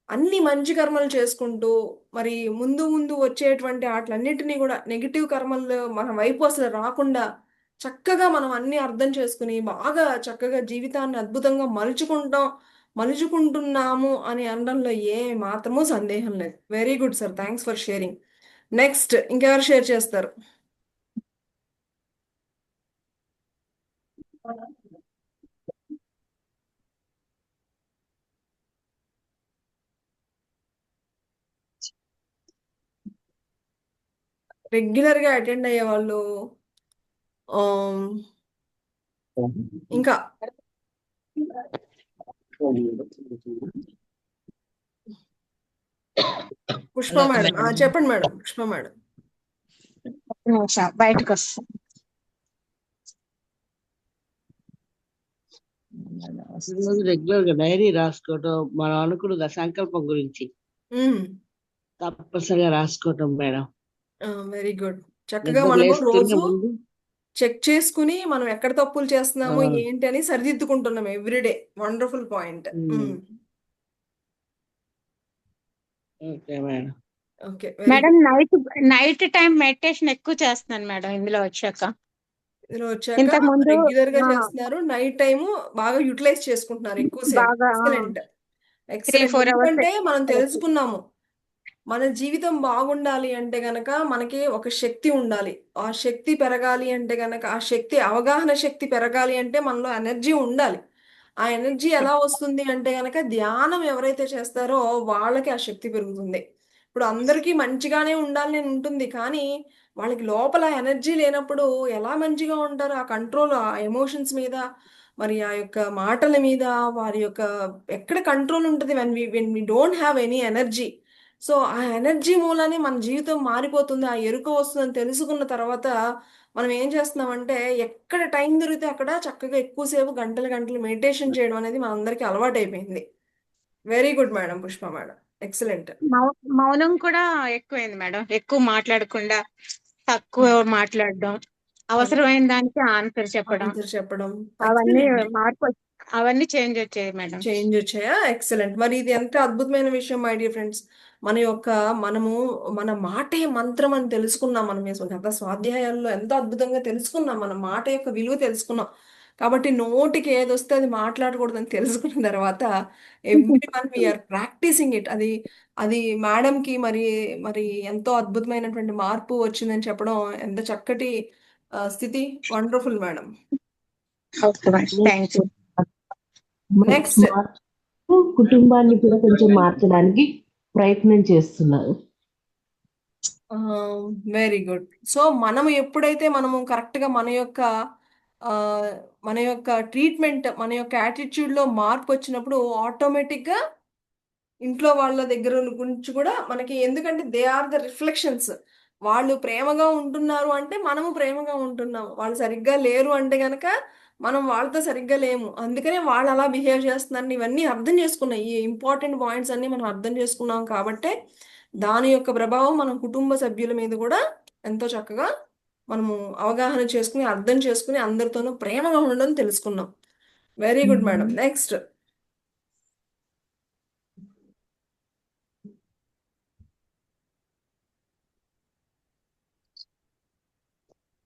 S1: అన్ని మంచి కర్మలు చేసుకుంటూ మరి ముందు ముందు వచ్చేటువంటి వాటిలన్నిటినీ కూడా నెగిటివ్ కర్మలు మన వైపు అసలు రాకుండా చక్కగా మనం అన్ని అర్థం చేసుకుని బాగా చక్కగా జీవితాన్ని అద్భుతంగా మలుచుకుంటున్నాము అని అనడంలో ఏ మాత్రమూ సందేహం లేదు. Very good sir, thanks for sharing. Next ఇంకెవరు షేర్ చేస్తారు? రెగ్యులర్ గా అటెండ్ అయ్యే వాళ్ళు ఇంకా పుష్ప మేడం, చెప్పండి మేడం. పుష్ప మేడం.
S9: బయటకు వస్తాం.
S10: రెగ్యులర్ గా డైరీ రాసుకోవటం, మనం అనుకున్న సంకల్పం గురించి తప్పనిసరిగా రాసుకోవటం మేడం.
S1: Very good. చక్కగా మనము రోజు చెక్ చేసుకుని మనం ఎక్కడ తప్పులు చేస్తున్నాము ఏంటి అని సరిదిద్దుకుంటున్నాం every day. Wonderful point. Okay
S9: madam, night time meditation ఎక్కువ చేస్తున్నాను మేడం ఇందులో వచ్చాక.
S1: రెగ్యులర్ గా చేస్తున్నారు, నైట్ టైము బాగా యూటిలైజ్ చేసుకుంటున్నారు ఎక్కువసేపు. Excellent excellent. ఎందుకంటే మనం తెలుసుకున్నాము మన జీవితం బాగుండాలి అంటే గనక మనకి ఒక శక్తి ఉండాలి. ఆ శక్తి పెరగాలి అంటే గనక ఆ శక్తి అవగాహన శక్తి పెరగాలి అంటే మనలో ఎనర్జీ ఉండాలి. ఆ ఎనర్జీ ఎలా వస్తుంది అంటే గనక ధ్యానం ఎవరైతే చేస్తారో వాళ్ళకి ఆ శక్తి పెరుగుతుంది. ఇప్పుడు అందరికీ మంచిగానే ఉండాలని ఉంటుంది, కానీ వాళ్ళకి లోపల ఎనర్జీ లేనప్పుడు ఎలా మంచిగా ఉంటారు? ఆ కంట్రోల్, ఆ ఎమోషన్స్ మీద, మరి ఆ యొక్క మాటల మీద, వారి యొక్క ఎక్కడ కంట్రోల్ ఉంటుంది? When we don't have any energy. So ఆ ఎనర్జీ మూలానే మన జీవితం మారిపోతుంది. ఆ ఎరుక వస్తుందని తెలుసుకున్న తర్వాత మనం ఏం చేస్తున్నామంటే ఎక్కడ టైం దొరికితే అక్కడ చక్కగా ఎక్కువసేపు గంటలు గంటలు మెడిటేషన్ చేయడం అనేది మనందరికీ అలవాటు అయిపోయింది. Very good madam, Pushpa madam. Excellent.
S9: మౌనం కూడా ఎక్కువైంది మేడం. ఎక్కువ మాట్లాడకుండా తక్కువ మాట్లాడడం, అవసరమైన దానికి ఆన్సర్ చెప్పడం, అవన్నీ మార్పు, అవన్నీ చేంజ్ వచ్చాయి మేడం.
S1: చేంజ్ వచ్చాయా? ఎక్సలెంట్. మరి ఇది ఎంత అద్భుతమైన విషయం మై డియర్ ఫ్రెండ్స్. మన మాటే మంత్రం అని తెలుసుకున్నాం. మనం గత స్వాధ్యాయాల్లో ఎంతో అద్భుతంగా తెలుసుకున్నాం, మన మాట యొక్క విలువ తెలుసుకున్నాం. కాబట్టి నోటికి ఏదొస్తే అది మాట్లాడకూడదని తెలుసుకున్న తర్వాత everyone we're practising it. అది మేడంకి మరి మరి ఎంతో అద్భుతమైనటువంటి మార్పు వచ్చిందని చెప్పడం ఎంత చక్కటి స్థితి. Wonderful madam. నెక్స్ట్
S11: కుటుంబాన్ని కూడా కొంచెం మార్చడానికి ప్రయత్నం చేస్తున్నారు.
S1: Very good. సో మనము ఎప్పుడైతే మనము కరెక్ట్ గా మన యొక్క ట్రీట్మెంట్, మన యొక్క యాటిట్యూడ్ లో మార్పు వచ్చినప్పుడు ఆటోమేటిక్ గా ఇంట్లో వాళ్ళ దగ్గర గురించి కూడా మనకి, ఎందుకంటే దే ఆర్ ద రిఫ్లెక్షన్స్. వాళ్ళు ప్రేమగా ఉంటున్నారు అంటే మనము ప్రేమగా ఉంటున్నాము. వాళ్ళు సరిగ్గా లేరు అంటే గనక మనం వాళ్ళతో సరిగ్గా లేము. అందుకనే వాళ్ళు అలా బిహేవ్ చేస్తున్నారు. ఇవన్నీ అర్థం చేసుకున్నాం. ఈ ఇంపార్టెంట్ పాయింట్స్ అన్ని మనం అర్థం చేసుకున్నాం కాబట్టే దాని యొక్క ప్రభావం మన కుటుంబ సభ్యుల మీద కూడా ఎంతో చక్కగా మనము అవగాహన చేసుకుని, అర్థం చేసుకుని అందరితోనూ ప్రేమగా ఉండడం తెలుసుకున్నాం. Very good madam. నెక్స్ట్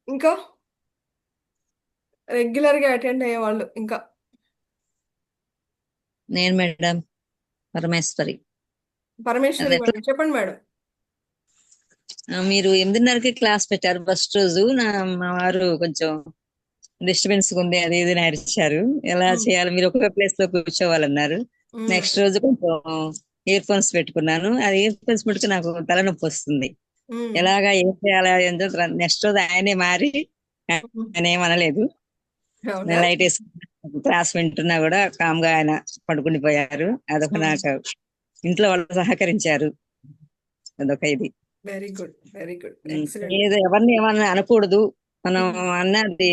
S1: ఇంకా రెగ్యులర్ గా అటెండ్ అయ్యే వాళ్ళు ఇంకా.
S12: నేను మేడం పరమేశ్వరి
S1: మేడం, చెప్పండి మేడం.
S12: మీరు 8:30కి క్లాస్ పెట్టారు ఫస్ట్ రోజు. మా వారు కొంచెం డిస్టర్బెన్స్ ఉంది, అది ఇది నేర్చారు. ఎలా చేయాలి, మీరు ఒక ప్లేస్ లో కూర్చోవాలన్నారు. నెక్స్ట్ రోజు కొంచెం ఇయర్ ఫోన్స్ పెట్టుకున్నాను. అది ఇయర్ ఫోన్స్ పెట్టుకుని నాకు తలనొప్పి వస్తుంది. ఎలాగా ఏం చేయాలి అని నెక్స్ట్ రోజు ఆయనే మారి, ఆయన ఏమనలేదు. లైట్ వేసి క్లాస్ వింటున్నా కూడా కామ్గా ఆయన పడుకుని పోయారు. అదొక నాకు ఇంట్లో వాళ్ళు సహకరించారు. అదొక ఇది.
S1: Very good, very good.
S12: ఏదో ఎవరిని ఏమన్నా అనకూడదు, మనం అన్నది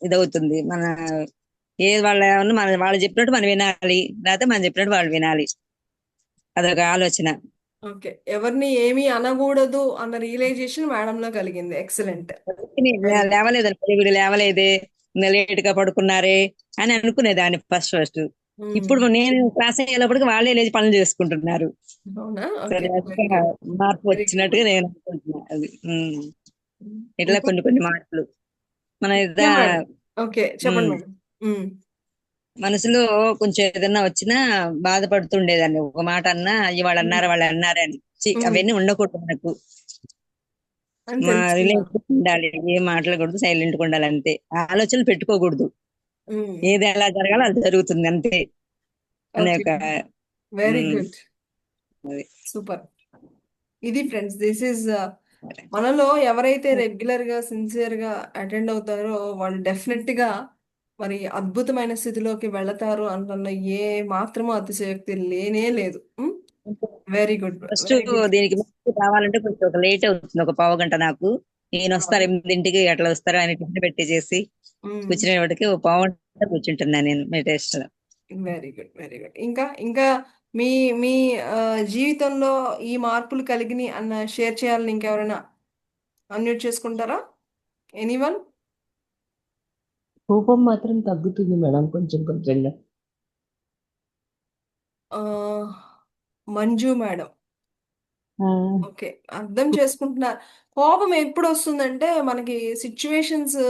S12: ఇదవుతుంది. మన ఏది వాళ్ళు చెప్పినట్టు మనం వినాలి, లేకపోతే మనం చెప్పినట్టు వాళ్ళు వినాలి. అదొక ఆలోచన.
S1: ఓకే, ఎవరిని ఏమీ అనకూడదు అన్న రియలైజేషన్ మేడం లో కలిగింది. ఎక్సలెంట్.
S12: లేవలేదండి, వీడు లేవలేదే, లేట్ గా పడుకున్నారే అని అనుకునేదాన్ని ఫస్ట్. ఇప్పుడు నేను క్లాస్ అయ్యేటప్పటికి వాళ్ళే లేచి పనులు చేసుకుంటున్నారు. మార్పు వచ్చినట్టుగా నేను అనుకుంటున్నా. అది ఇట్లా కొన్ని మార్పులు. మన
S1: ఓకే మేడం. ఓకే చెప్పండి
S12: ఉమ్,
S1: మేడం. ఉమ్,
S12: మనసులో కొంచెం ఏదన్నా వచ్చినా బాధపడుతుండేదాన్ని. ఒక మాట అన్నా ఇవాళ
S1: ఉమ్,
S12: అన్నారు వాళ్ళు అన్నారని
S1: ఉమ్,
S12: అవన్నీ ఉండకూడదు మనకు.
S1: అని
S12: మా
S1: తెలుసుకున్నారు.
S12: రిలేషన్ ఉండాలి, ఏం మాట్లాడకూడదు, సైలెంట్ గా ఉండాలి అంతే. ఆలోచనలు పెట్టుకోకూడదు.
S1: ఉమ్,
S12: ఏది ఎలా జరగాలో అది జరుగుతుంది అంతే అనే
S1: ఓకే
S12: ఒక
S1: వెరీ
S12: ఉమ్,
S1: గుడ్.
S12: అది.
S1: సూపర్. ఇది ఫ్రెండ్స్ దిస్ ఈజ్ మనలో ఎవరైతే రెగ్యులర్ గా సిన్సియర్ గా అటెండ్ అవుతారో వాళ్ళు డెఫినెట్ గా మరి అద్భుతమైన స్థితిలోకి వెళతారు అంటున్న ఏ మాత్రమూ అతిశయోక్తి లేనే లేదు. Very good,
S12: first
S1: very good.
S12: దీనికి ముందుకు రావాలంటే కొంచెం ఒక లేట్ అవుతుంది, ఒక పావు గంట నాకు. ఈయన వస్తారు 8ంటికి, అట్లా వస్తారు. ఆయన టిఫిన్ పెట్టేసేసి కూర్చునేవాడికి ఒక పావు గంట కూర్చుంటున్నాను నేను meditation.
S1: Very good, very good. ఇంకా ఇంకా మీ మీ ఆ, జీవితంలో ఈ మార్పులు కలిగినాయి అన్న షేర్ చేయాలని ఇంకెవరైనా అన్మ్యూట్ చేసుకుంటారా? ఎనీవన్?
S11: కోపం మాత్రం తగ్గుతుంది మేడం కొంచెం కొంచెంగా.
S1: మంజు మేడం.
S11: ఆ,
S1: ఓకే, అర్థం చేసుకుంటున్నారు. కోపం ఎప్పుడు వస్తుందంటే మనకి సిచ్యువేషన్స్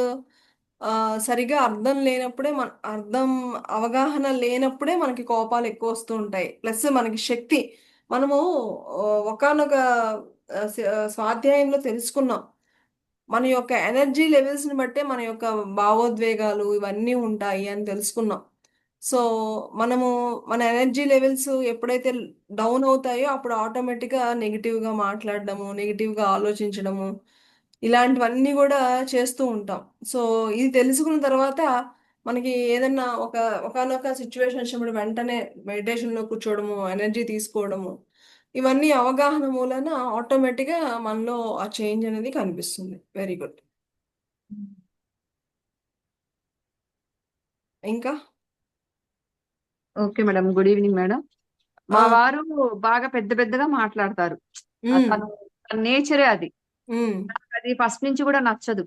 S1: సరిగా అర్థం లేనప్పుడే అవగాహన లేనప్పుడే మనకి కోపాలు ఎక్కువ వస్తూ ఉంటాయి. ప్లస్ మనకి శక్తి మనము ఒకానొక స్వాధ్యాయంలో తెలుసుకున్నాం. మన యొక్క ఎనర్జీ లెవెల్స్ ని బట్టే మన యొక్క భావోద్వేగాలు ఇవన్నీ ఉంటాయి అని తెలుసుకున్నాం. సో మనము మన ఎనర్జీ లెవెల్స్ ఎప్పుడైతే డౌన్ అవుతాయో అప్పుడు ఆటోమేటిక్గా నెగిటివ్గా మాట్లాడడము, నెగిటివ్గా ఆలోచించడము, ఇలాంటివన్నీ కూడా చేస్తూ ఉంటాం. సో ఇది తెలుసుకున్న తర్వాత మనకి ఏదన్నా ఒకనొక సిచ్యువేషన్ వచ్చినప్పుడు వెంటనే మెడిటేషన్లో కూర్చోవడము, ఎనర్జీ తీసుకోవడము, ఇవన్నీ అవగాహన మూలన ఆటోమేటిక్గా మనలో ఆ చేంజ్ అనేది కనిపిస్తుంది. Very good. ఇంకా
S13: okay madam, good evening madam. మా వారు బాగా పెద్ద పెద్దగా మాట్లాడతారు. తను నేచరే అది. నాకు అది ఫస్ట్ నుంచి కూడా నచ్చదు.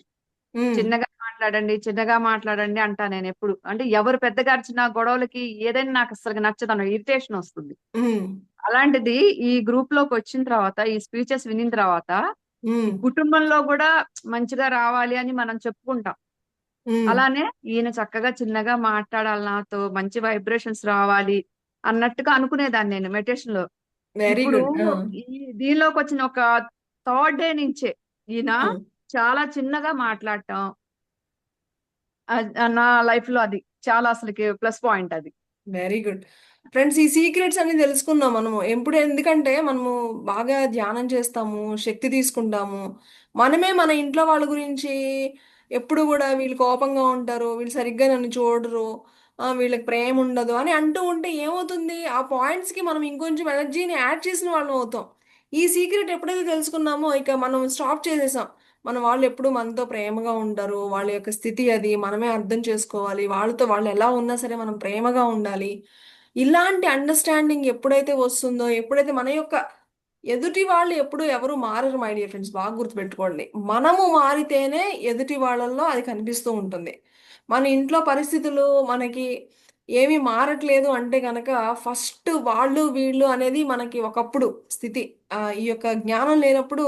S13: చిన్నగా మాట్లాడండి, చిన్నగా మాట్లాడండి అంటా నేను ఎప్పుడు. అంటే ఎవరు పెద్దగా అరిచిన గొడవలకి ఏదైనా నాకు అసలు నచ్చదు, అన్న ఇరిటేషన్ వస్తుంది. అలాంటిది ఈ గ్రూప్ లోకి వచ్చిన తర్వాత, ఈ స్పీచెస్ వినిన తర్వాత కుటుంబంలో కూడా మంచిగా రావాలి అని మనం చెప్పుకుంటాం. అలానే ఈయన చక్కగా చిన్నగా మాట్లాడాలి, నాతో మంచి వైబ్రేషన్స్ రావాలి అన్నట్టుగా అనుకునేదాన్ని నేను మెడిటేషన్ లో.
S1: వెరీ
S13: ఇప్పుడు
S1: గుడ్.
S13: దీనిలోకి వచ్చిన ఒక థర్డ్ డే నుంచే ఈయన చాలా చిన్నగా మాట్లాడటం, నా లైఫ్ లో అది చాలా అసలుకి ప్లస్ పాయింట్ అది.
S1: Very good. ఫ్రెండ్స్, ఈ సీక్రెట్స్ అన్ని తెలుసుకుందాం మనము ఎందుకంటే మనము బాగా ధ్యానం చేస్తాము, శక్తి తీసుకుంటాము. మనమే మన ఇంట్లో వాళ్ళ గురించి ఎప్పుడు కూడా వీళ్ళు కోపంగా ఉంటారు, వీళ్ళు సరిగ్గా నన్ను చూడరు, వీళ్ళకి ప్రేమ ఉండదు అని అంటూ ఉంటే ఏమవుతుంది? ఆ పాయింట్స్కి మనం ఇంకొంచెం ఎనర్జీని యాడ్ చేసిన వాళ్ళం అవుతాం. ఈ సీక్రెట్ ఎప్పుడైతే తెలుసుకున్నామో ఇక మనం స్టాప్ చేసేసాం. మన వాళ్ళు ఎప్పుడు మనతో ప్రేమగా ఉంటారు, వాళ్ళ యొక్క స్థితి అది మనమే అర్థం చేసుకోవాలి, వాళ్ళతో వాళ్ళు ఎలా ఉన్నా సరే మనం ప్రేమగా ఉండాలి. ఇలాంటి అండర్స్టాండింగ్ ఎప్పుడైతే వస్తుందో, ఎప్పుడైతే మన యొక్క ఎదుటి వాళ్ళు ఎప్పుడు ఎవరు మారరు మై డియర్ ఫ్రెండ్స్, బాగా గుర్తుపెట్టుకోండి. మనము మారితేనే ఎదుటి వాళ్ళల్లో అది కనిపిస్తూ ఉంటుంది. మన ఇంట్లో పరిస్థితులు మనకి ఏమీ మారట్లేదు అంటే కనుక ఫస్ట్ వాళ్ళు వీళ్ళు అనేది మనకి ఒకప్పుడు స్థితి. ఈ యొక్క జ్ఞానం లేనప్పుడు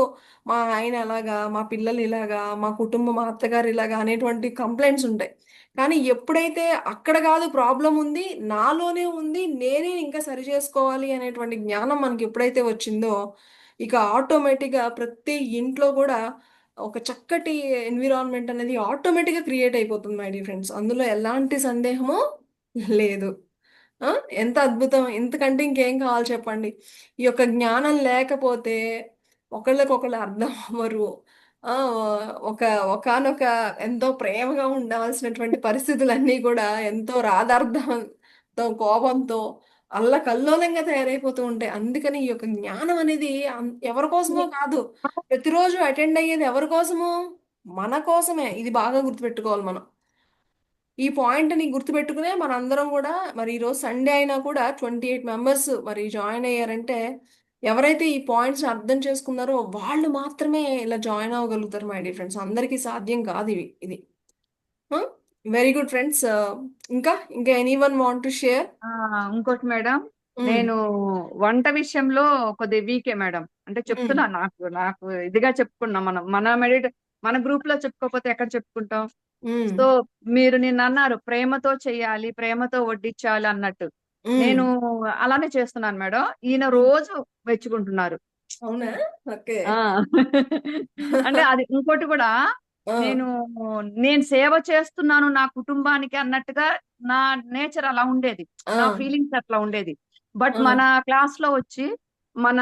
S1: మా ఆయన అలాగా, మా పిల్లలు ఇలాగా, మా కుటుంబం, మా అత్తగారు ఇలాగా అనేటువంటి కంప్లైంట్స్ ఉంటాయి. కానీ ఎప్పుడైతే అక్కడ కాదు ప్రాబ్లం ఉంది, నాలోనే ఉంది, నేనే ఇంకా సరి చేసుకోవాలి అనేటువంటి జ్ఞానం మనకి ఎప్పుడైతే వచ్చిందో ఇక ఆటోమేటిక్గా ప్రతి ఇంట్లో కూడా ఒక చక్కటి ఎన్విరాన్మెంట్ అనేది ఆటోమేటిక్గా క్రియేట్ అయిపోతుంది మై డియర్ ఫ్రెండ్స్. అందులో ఎలాంటి సందేహము లేదు. ఆ, ఎంత అద్భుతం! ఇంతకంటే ఇంకేం కావాలి చెప్పండి? ఈ యొక్క జ్ఞానం లేకపోతే ఒకళ్ళకొకళ్ళు అర్థం అవ్వరు. ఆ ఒక ఒకానొక ఎంతో ప్రేమగా ఉండాల్సినటువంటి పరిస్థితులన్నీ కూడా ఎంతో రాదార్థంతో, కోపంతో అల్లకల్లోలంగా తయారైపోతూ ఉంటాయి. అందుకని ఈ యొక్క జ్ఞానం అనేది ఎవరి కోసమో కాదు, ప్రతిరోజు అటెండ్ అయ్యేది ఎవరి కోసము? మన కోసమే. ఇది బాగా గుర్తుపెట్టుకోవాలి మనం. ఈ పాయింట్ ని గుర్తుపెట్టుకునే మనందరం కూడా మరి ఈరోజు సండే అయినా కూడా 28 మెంబర్స్ మరి జాయిన్ అయ్యారంటే ఎవరైతే ఈ పాయింట్స్ అర్థం చేసుకున్నారో వాళ్ళు మాత్రమే ఇలా జాయిన్ అవ్వగలుగుతారు మై డియర్ ఫ్రెండ్స్. అందరికీ సాధ్యం కాదు ఇది. Very good friends. ఇంకా ఇంకా ఎనీవన్ వాంట్ టు షేర్?
S13: ఇంకోటి మేడం, నేను వంట విషయంలో కొద్ది వీకే మేడం. అంటే చెప్తున్నా, నాకు నాకు ఇదిగా చెప్పుకున్నా, మన మన గ్రూప్ లో చెప్పుకోకపోతే ఎక్కడ చెప్పుకుంటాం?
S1: ఉమ్,
S13: సో మీరు నిన్న అన్నారు ప్రేమతో చేయాలి, ప్రేమతో వడ్డించాలి అన్నట్టు.
S1: ఉమ్,
S13: నేను అలానే చేస్తున్నాను మేడం. ఈయన
S1: ఉమ్.
S13: రోజు మెచ్చుకుంటున్నారు.
S1: అవునా? ఓకే.
S13: ఆ అంటే అది ఇంకోటి కూడా,
S1: ఆ,
S13: నేను నేను సేవ చేస్తున్నాను నా కుటుంబానికి అన్నట్టుగా నా నేచర్ అలా ఉండేది,
S1: ఆ,
S13: నా ఫీలింగ్స్ అట్లా ఉండేది. బట్
S1: ఆ.
S13: మన క్లాస్ లో వచ్చి మన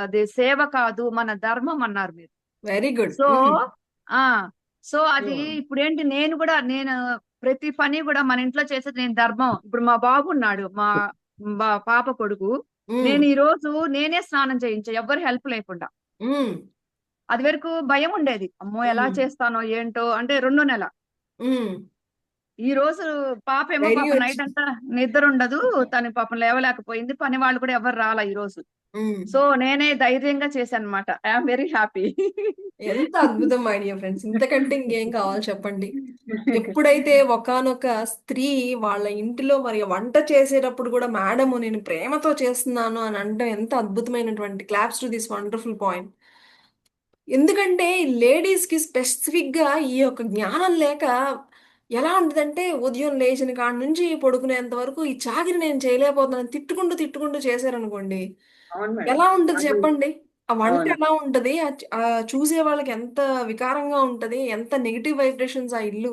S13: అది సేవ కాదు మన ధర్మం అన్నారు మీరు.
S1: Very good.
S13: సో ఆ సో అది ఇప్పుడేంటి, నేను ప్రతి పని కూడా మన ఇంట్లో చేసేది నేను ధర్మం. ఇప్పుడు మా బాబు ఉన్నాడు, మా పాప కొడుకు. నేను ఈ రోజు నేనే స్నానం చేయించా, ఎవ్వరు హెల్ప్ లేకుండా. అది వరకు భయం ఉండేది, అమ్మో ఎలా చేస్తానో ఏంటో, అంటే 2వ నెల. ఈ రోజు పాప ఏమో
S1: వెరీ
S13: పాప
S1: గుడ్.
S13: నైట్ అంతా నిద్ర ఉండదు, తను పాపం లేవలేకపోయింది, పని వాళ్ళు కూడా ఎవరు రాలా ఈ రోజు. సో నేనే ధైర్యంగా చేశాను అనమాట. I'm very happy.
S1: ఎంత అద్భుతం మై డియర్ ఫ్రెండ్స్, ఇంతకంటే ఇంకేం కావాలి చెప్పండి. ఎప్పుడైతే ఒకానొక స్త్రీ వాళ్ళ ఇంటిలో మరి వంట చేసేటప్పుడు కూడా మేడము నేను ప్రేమతో చేస్తున్నాను అని అంటే ఎంత అద్భుతమైనటువంటి claps to this wonderful point. ఎందుకంటే లేడీస్ కి స్పెసిఫిక్ గా ఈ యొక్క జ్ఞానం లేక ఎలా ఉంటుందంటే ఉదయం లేచిన కాడ నుంచి పడుకునేంత వరకు ఈ చాకిరి నేను చేయలేకపోతున్నాను తిట్టుకుంటూ తిట్టుకుంటూ చేశారనుకోండి,
S13: అవును మేడం.
S1: ఎలా ఉంటది
S13: అది
S1: చెప్పండి? ఆ వంట
S13: అవును.
S1: ఎలా ఉంటది? ఆ చూసే వాళ్ళకి ఎంత వికారంగా ఉంటది, ఎంత నెగిటివ్ వైబ్రేషన్స్ ఆ ఇల్లు.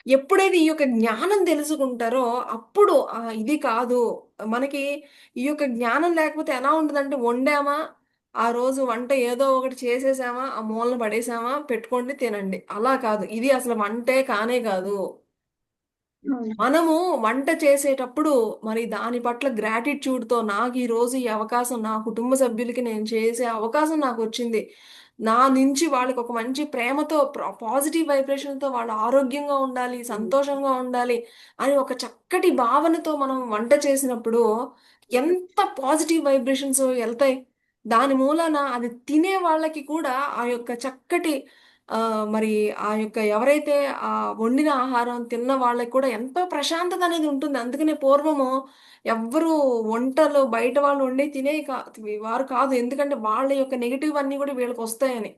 S1: ఎప్పుడైతే ఈ యొక్క జ్ఞానం తెలుసుకుంటారో అప్పుడు ఇది కాదు మనకి. ఈ యొక్క జ్ఞానం లేకపోతే ఎలా ఉంటుందంటే వండామా, ఆ రోజు వంట ఏదో ఒకటి చేసేసామా, ఆ మూలన పడేసామా, పెట్టుకోండి తినండి, అలా కాదు. ఇది అసలు వంటే కానే కాదు. మనము వంట చేసేటప్పుడు మరి దాని పట్ల గ్రాటిట్యూడ్తో నాకు ఈ రోజు ఈ అవకాశం నా కుటుంబ సభ్యులకి నేను చేసే అవకాశం నాకు వచ్చింది, నా నుంచి వాళ్ళకి ఒక మంచి ప్రేమతో పాజిటివ్ వైబ్రేషన్తో వాళ్ళు ఆరోగ్యంగా ఉండాలి, సంతోషంగా ఉండాలి అని ఒక చక్కటి భావనతో మనం వంట చేసినప్పుడు ఎంత పాజిటివ్ వైబ్రేషన్స్ వెళ్తాయి. దాని మూలన అది తినే వాళ్ళకి కూడా ఆ యొక్క చక్కటి ఆ మరి ఆ యొక్క ఎవరైతే ఆ వండిన ఆహారం తిన్న వాళ్ళకి కూడా ఎంతో ప్రశాంతత అనేది ఉంటుంది. అందుకనే పూర్వము ఎవ్వరు వంటలు బయట వాళ్ళు వండి తినే వారు కాదు, ఎందుకంటే వాళ్ళ యొక్క నెగిటివ్ అన్ని కూడా వీళ్ళకి వస్తాయని.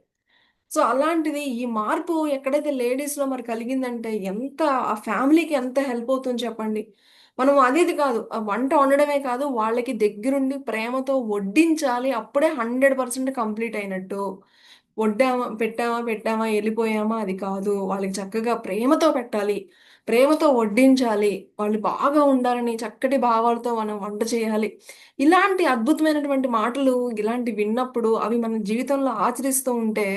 S1: సో అలాంటిది ఈ మార్పు ఎక్కడైతే లేడీస్ లో మరి కలిగిందంటే ఎంత ఆ ఫ్యామిలీకి ఎంత హెల్ప్ అవుతుంది చెప్పండి. మనం అనేది కాదు, ఆ వంట వండడమే కాదు, వాళ్ళకి దగ్గరుండి ప్రేమతో వడ్డించాలి, అప్పుడే 100% కంప్లీట్ అయినట్టు. వడ్డామా పెట్టామా వెళ్ళిపోయామా అది కాదు, వాళ్ళకి చక్కగా ప్రేమతో పెట్టాలి, ప్రేమతో వడ్డించాలి, వాళ్ళు బాగా ఉండాలని చక్కటి భావాలతో మనం వంట చేయాలి. ఇలాంటి అద్భుతమైనటువంటి మాటలు ఇలాంటి విన్నప్పుడు అవి మన జీవితంలో ఆచరిస్తూ ఉంటే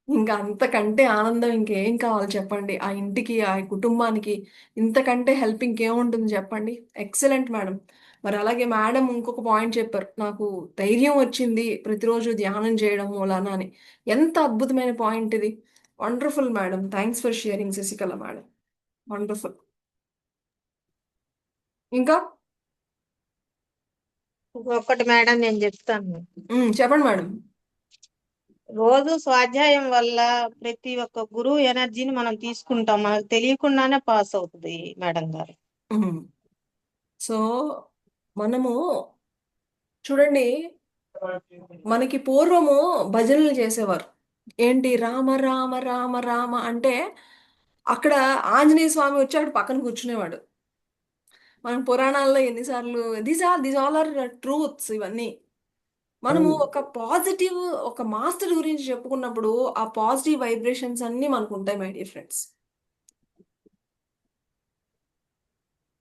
S1: ఇంకా అంతకంటే ఆనందం ఇంకేం కావాలి చెప్పండి. ఆ ఇంటికి ఆ కుటుంబానికి ఇంతకంటే హెల్ప్ ఇంకేముంటుంది చెప్పండి. Excellent madam. మరి అలాగే మేడం ఇంకొక పాయింట్ చెప్పారు, నాకు ధైర్యం వచ్చింది ప్రతిరోజు ధ్యానం చేయడం మూలాన అని. ఎంత అద్భుతమైన పాయింట్ ఇది. Wonderful madam, thanks for sharing Sasikala madam. Wonderful. ఇంకా
S2: ఇంకొకటి మేడం నేను చెప్తాను.
S1: చెప్పండి మేడం.
S2: రోజు స్వాధ్యాయం వల్ల ప్రతి ఒక్క గురువు ఎనర్జీని మనం తీసుకుంటాం, మనకు తెలియకుండానే పాస్ అవుతుంది మేడం గారు.
S1: సో మనము చూడండి, మనకి పూర్వము భజనలు చేసేవారు. ఏంటి రామ రామ రామ రామ అంటే అక్కడ ఆంజనేయ స్వామి వచ్చి అక్కడ పక్కన కూర్చునేవాడు. మనం పురాణాల్లో ఎన్నిసార్లు దీస్ ఆల్ ఆర్ ట్రూత్స్ ఇవన్నీ. మనము ఒక పాజిటివ్ ఒక మాస్టర్ గురించి చెప్పుకున్నప్పుడు ఆ పాజిటివ్ వైబ్రేషన్స్ అన్ని మనకు ఉంటాయి మై డియర్ ఫ్రెండ్స్.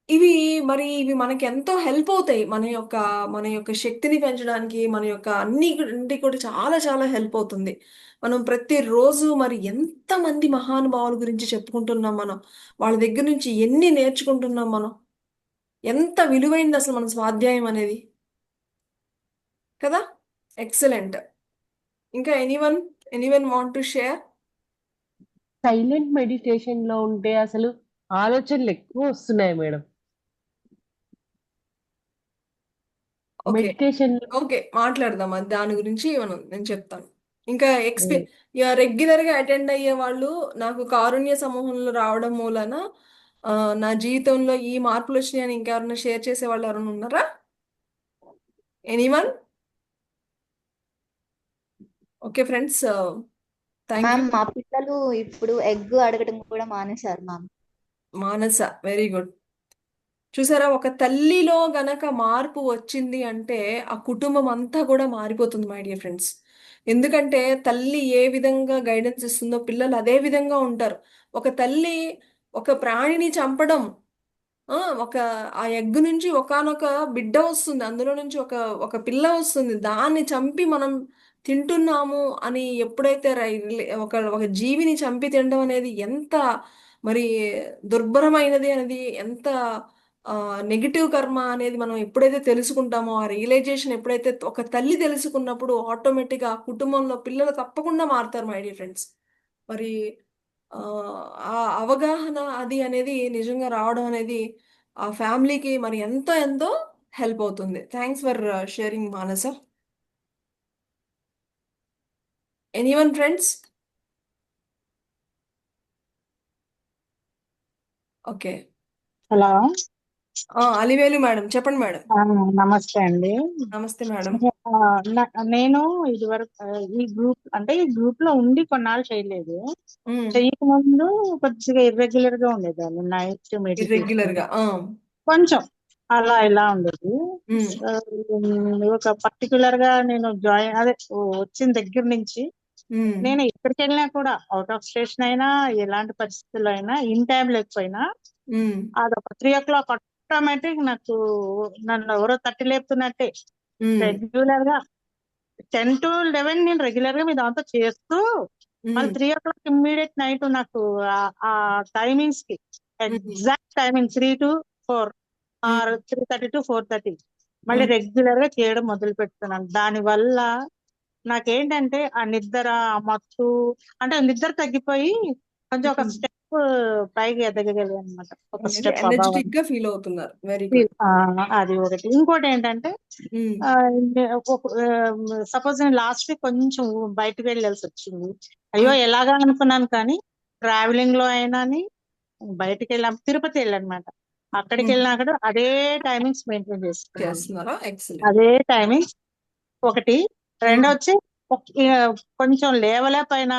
S1: ఇవి మనకి ఎంతో హెల్ప్ అవుతాయి, మన యొక్క శక్తిని పెంచడానికి, మన యొక్క అన్నింటి కూడా చాలా చాలా హెల్ప్ అవుతుంది. మనం ప్రతిరోజు మరి ఎంతమంది మహానుభావుల గురించి చెప్పుకుంటున్నాం మనం, వాళ్ళ దగ్గర నుంచి ఎన్ని నేర్చుకుంటున్నాం మనం. ఎంత విలువైంది అసలు మన స్వాధ్యాయం అనేది కదా. ఎక్సలెంట్. ఇంకా anyone want to share?
S11: Silent meditation లో ఉంటే అసలు ఆలోచనలు ఎక్కువ వస్తున్నాయి మేడం. మెడిటేషన్
S1: ఓకే మాట్లాడదాం అది, దాని గురించి నేను చెప్తాను. ఇంకా రెగ్యులర్ గా అటెండ్ అయ్యే వాళ్ళు నాకు కారుణ్య సమూహంలో రావడం మూలన నా జీవితంలో ఈ మార్పులు వచ్చినాయని ఇంకెవరైనా షేర్ చేసే వాళ్ళు ఎవరైనా ఉన్నారా? Anyone? Okay friends, thank you
S14: ma'am మా పిల్లలు ఇప్పుడు ఎగ్ అడగడం కూడా మానేశారు మ్యామ్.
S1: మానస. Very good. చూసారా, ఒక తల్లిలో గనక మార్పు వచ్చింది అంటే ఆ కుటుంబం అంతా కూడా మారిపోతుంది మై డియర్ ఫ్రెండ్స్. ఎందుకంటే తల్లి ఏ విధంగా గైడెన్స్ ఇస్తుందో పిల్లలు అదే విధంగా ఉంటారు. ఒక తల్లి ఒక ప్రాణిని చంపడం, ఒక ఆ ఎగ్ నుంచి ఒకానొక బిడ్డ వస్తుంది, అందులో నుంచి ఒక ఒక పిల్ల వస్తుంది, దాన్ని చంపి మనం తింటున్నాము అని ఎప్పుడైతే ఒక ఒక జీవిని చంపి తినడం అనేది ఎంత మరి దుర్భరమైనది అనేది, ఎంత నెగిటివ్ కర్మ అనేది మనం ఎప్పుడైతే తెలుసుకుంటామో, ఆ రియలైజేషన్ ఎప్పుడైతే ఒక తల్లి తెలుసుకున్నప్పుడు ఆటోమేటిక్గా ఆ కుటుంబంలో పిల్లలు తప్పకుండా మారుతారు మై డియర్ ఫ్రెండ్స్. మరి ఆ ఆ అవగాహన అది అనేది నిజంగా రావడం అనేది ఆ ఫ్యామిలీకి మరి ఎంతో ఎంతో హెల్ప్ అవుతుంది. Thanks for sharing Manasa. Anyone friends? Okay.
S15: Hello,
S1: Alivelu madam, చెప్పండి మేడం.
S15: నమస్తే అండి.
S1: నమస్తే మేడం.
S15: నేను ఇదివరకు ఈ గ్రూప్ లో ఉండి కొన్నాళ్ళు చేయలేదు. చెయ్యక ముందు కొద్దిగా ఇర్రెగ్యులర్ గా ఉండేదాన్ని. నైట్
S1: ఇర్రెగ్యులర్
S15: మెడిటేషన్
S1: గా
S15: కొంచెం అలా ఇలా ఉండేది. ఒక పర్టికులర్ గా నేను వచ్చిన దగ్గర నుంచి నేను ఎక్కడికి వెళ్ళినా కూడా, అవుట్ ఆఫ్ స్టేషన్ అయినా, ఎలాంటి పరిస్థితుల్లో అయినా, ఇన్ టైం లేకపోయినా, అదొక 3 o'clock ఆటోమేటిక్ నాకు నన్ను ఎవరో తట్టి లేపుతున్నట్టే రెగ్యులర్ గా 10 to 11 నేను రెగ్యులర్ గా మీ దాంతో చేస్తూ, మళ్ళీ 3 o'clock ఇమ్మీడియట్ నైట్ నాకు ఆ టైమింగ్స్ కి exact timing 3 to 4 or 3:30 to 4:30 మళ్ళీ రెగ్యులర్ గా చేయడం మొదలు పెడుతున్నాను. దాని వల్ల నాకేంటంటే ఆ నిద్ర, ఆ మత్తు, అంటే నిద్ర తగ్గిపోయి కొంచెం ఒక స్టెప్ పైకి ఎదగగలిగాను అనమాట. ఒక స్టెప్
S1: ఎనర్జెటిక్ గా ఫీల్ అవుతున్నారు. Very good.
S15: అది ఒకటి. ఇంకోటి ఏంటంటే, సపోజ్ నేను లాస్ట్ వీక్ కొంచెం బయటకు వెళ్ళాల్సి వచ్చింది. అయ్యో ఎలాగా అనుకున్నాను, కానీ ట్రావెలింగ్ లో అయినా బయటకు వెళ్ళాం, తిరుపతి వెళ్ళానమాట. అక్కడికి వెళ్ళినా కూడా అదే టైమింగ్స్ మెయింటైన్
S1: చేస్తున్నారా?
S15: చేస్తున్నాను. అదే టైమింగ్స్ ఒకటి. రెండో వచ్చి కొంచెం లేవలేపైన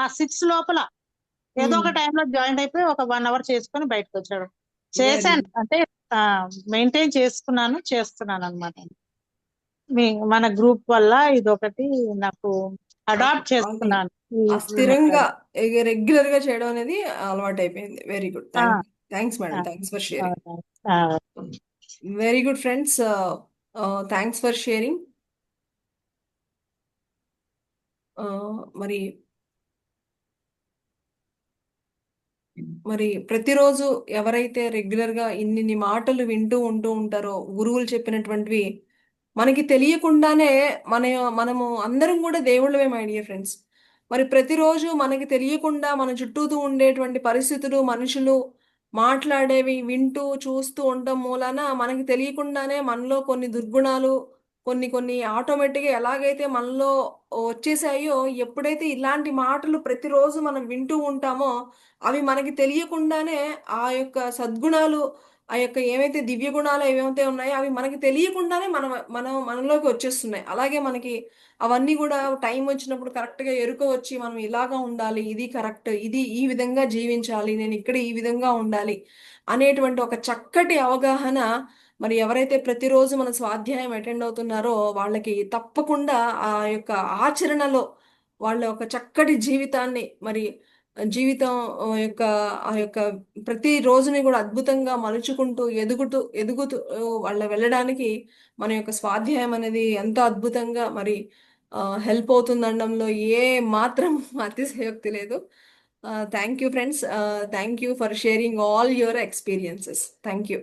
S15: ఆ 6 లోపల ఏదో ఒక టైంలో జాయిన్ అయిపోయి ఒక 1 hour చేసుకొని బయటకు వచ్చాడు. చేశాను, అంటే మెయింటైన్ చేస్తున్నాను అనమాట. మన గ్రూప్ వల్ల ఇదొకటి నాకు అడాప్ట్ చేసుకున్నాను.
S1: స్థిరంగా రెగ్యులర్ గా చేయడం అనేది అలవాటు అయిపోయింది. Very good. Thanks madam. Thanks for sharing. Very good friends. Thanks for sharing. మరి ప్రతిరోజు ఎవరైతే రెగ్యులర్ గా ఇన్ని మాటలు వింటూ ఉంటారో, గురువులు చెప్పినటువంటివి మనకి తెలియకుండానే మనము అందరం కూడా దేవుళ్ళమే మై డియర్ ఫ్రెండ్స్. మరి ప్రతిరోజు మనకి తెలియకుండా మన చుట్టూతూ ఉండేటువంటి పరిస్థితులు, మనుషులు మాట్లాడేవి వింటూ చూస్తూ ఉండటం మూలాన మనకి తెలియకుండానే మనలో కొన్ని దుర్గుణాలు, కొన్ని ఆటోమేటిక్గా ఎలాగైతే మనలో వచ్చేసాయో, ఎప్పుడైతే ఇలాంటి మాటలు ప్రతిరోజు మనం వింటూ ఉంటామో అవి మనకి తెలియకుండానే ఆ యొక్క సద్గుణాలు, ఆ యొక్క ఏవైతే దివ్య గుణాలు ఏవైతే ఉన్నాయో అవి మనకి తెలియకుండానే మనలోకి వచ్చేస్తున్నాయి. అలాగే మనకి అవన్నీ కూడా టైం వచ్చినప్పుడు కరెక్ట్గా ఎరుక వచ్చి మనం ఇలాగా ఉండాలి, ఇది కరెక్ట్, ఇది ఈ విధంగా జీవించాలి, నేను ఇక్కడ ఈ విధంగా ఉండాలి అనేటువంటి ఒక చక్కటి అవగాహన మరి ఎవరైతే ప్రతిరోజు మన స్వాధ్యాయం అటెండ్ అవుతున్నారో వాళ్ళకి తప్పకుండా ఆ యొక్క ఆచరణలో వాళ్ళ ఒక చక్కటి జీవితాన్ని, మరి జీవితం యొక్క ఆ యొక్క ప్రతి రోజుని కూడా అద్భుతంగా మలుచుకుంటూ ఎదుగుతూ వాళ్ళ వెళ్ళడానికి మన యొక్క స్వాధ్యాయం అనేది ఎంతో అద్భుతంగా మరి హెల్ప్ అవుతుందనడంలో ఏ మాత్రం అతిశయోక్తి లేదు. Thank you friends. Thank you for sharing all your experiences. Thank you.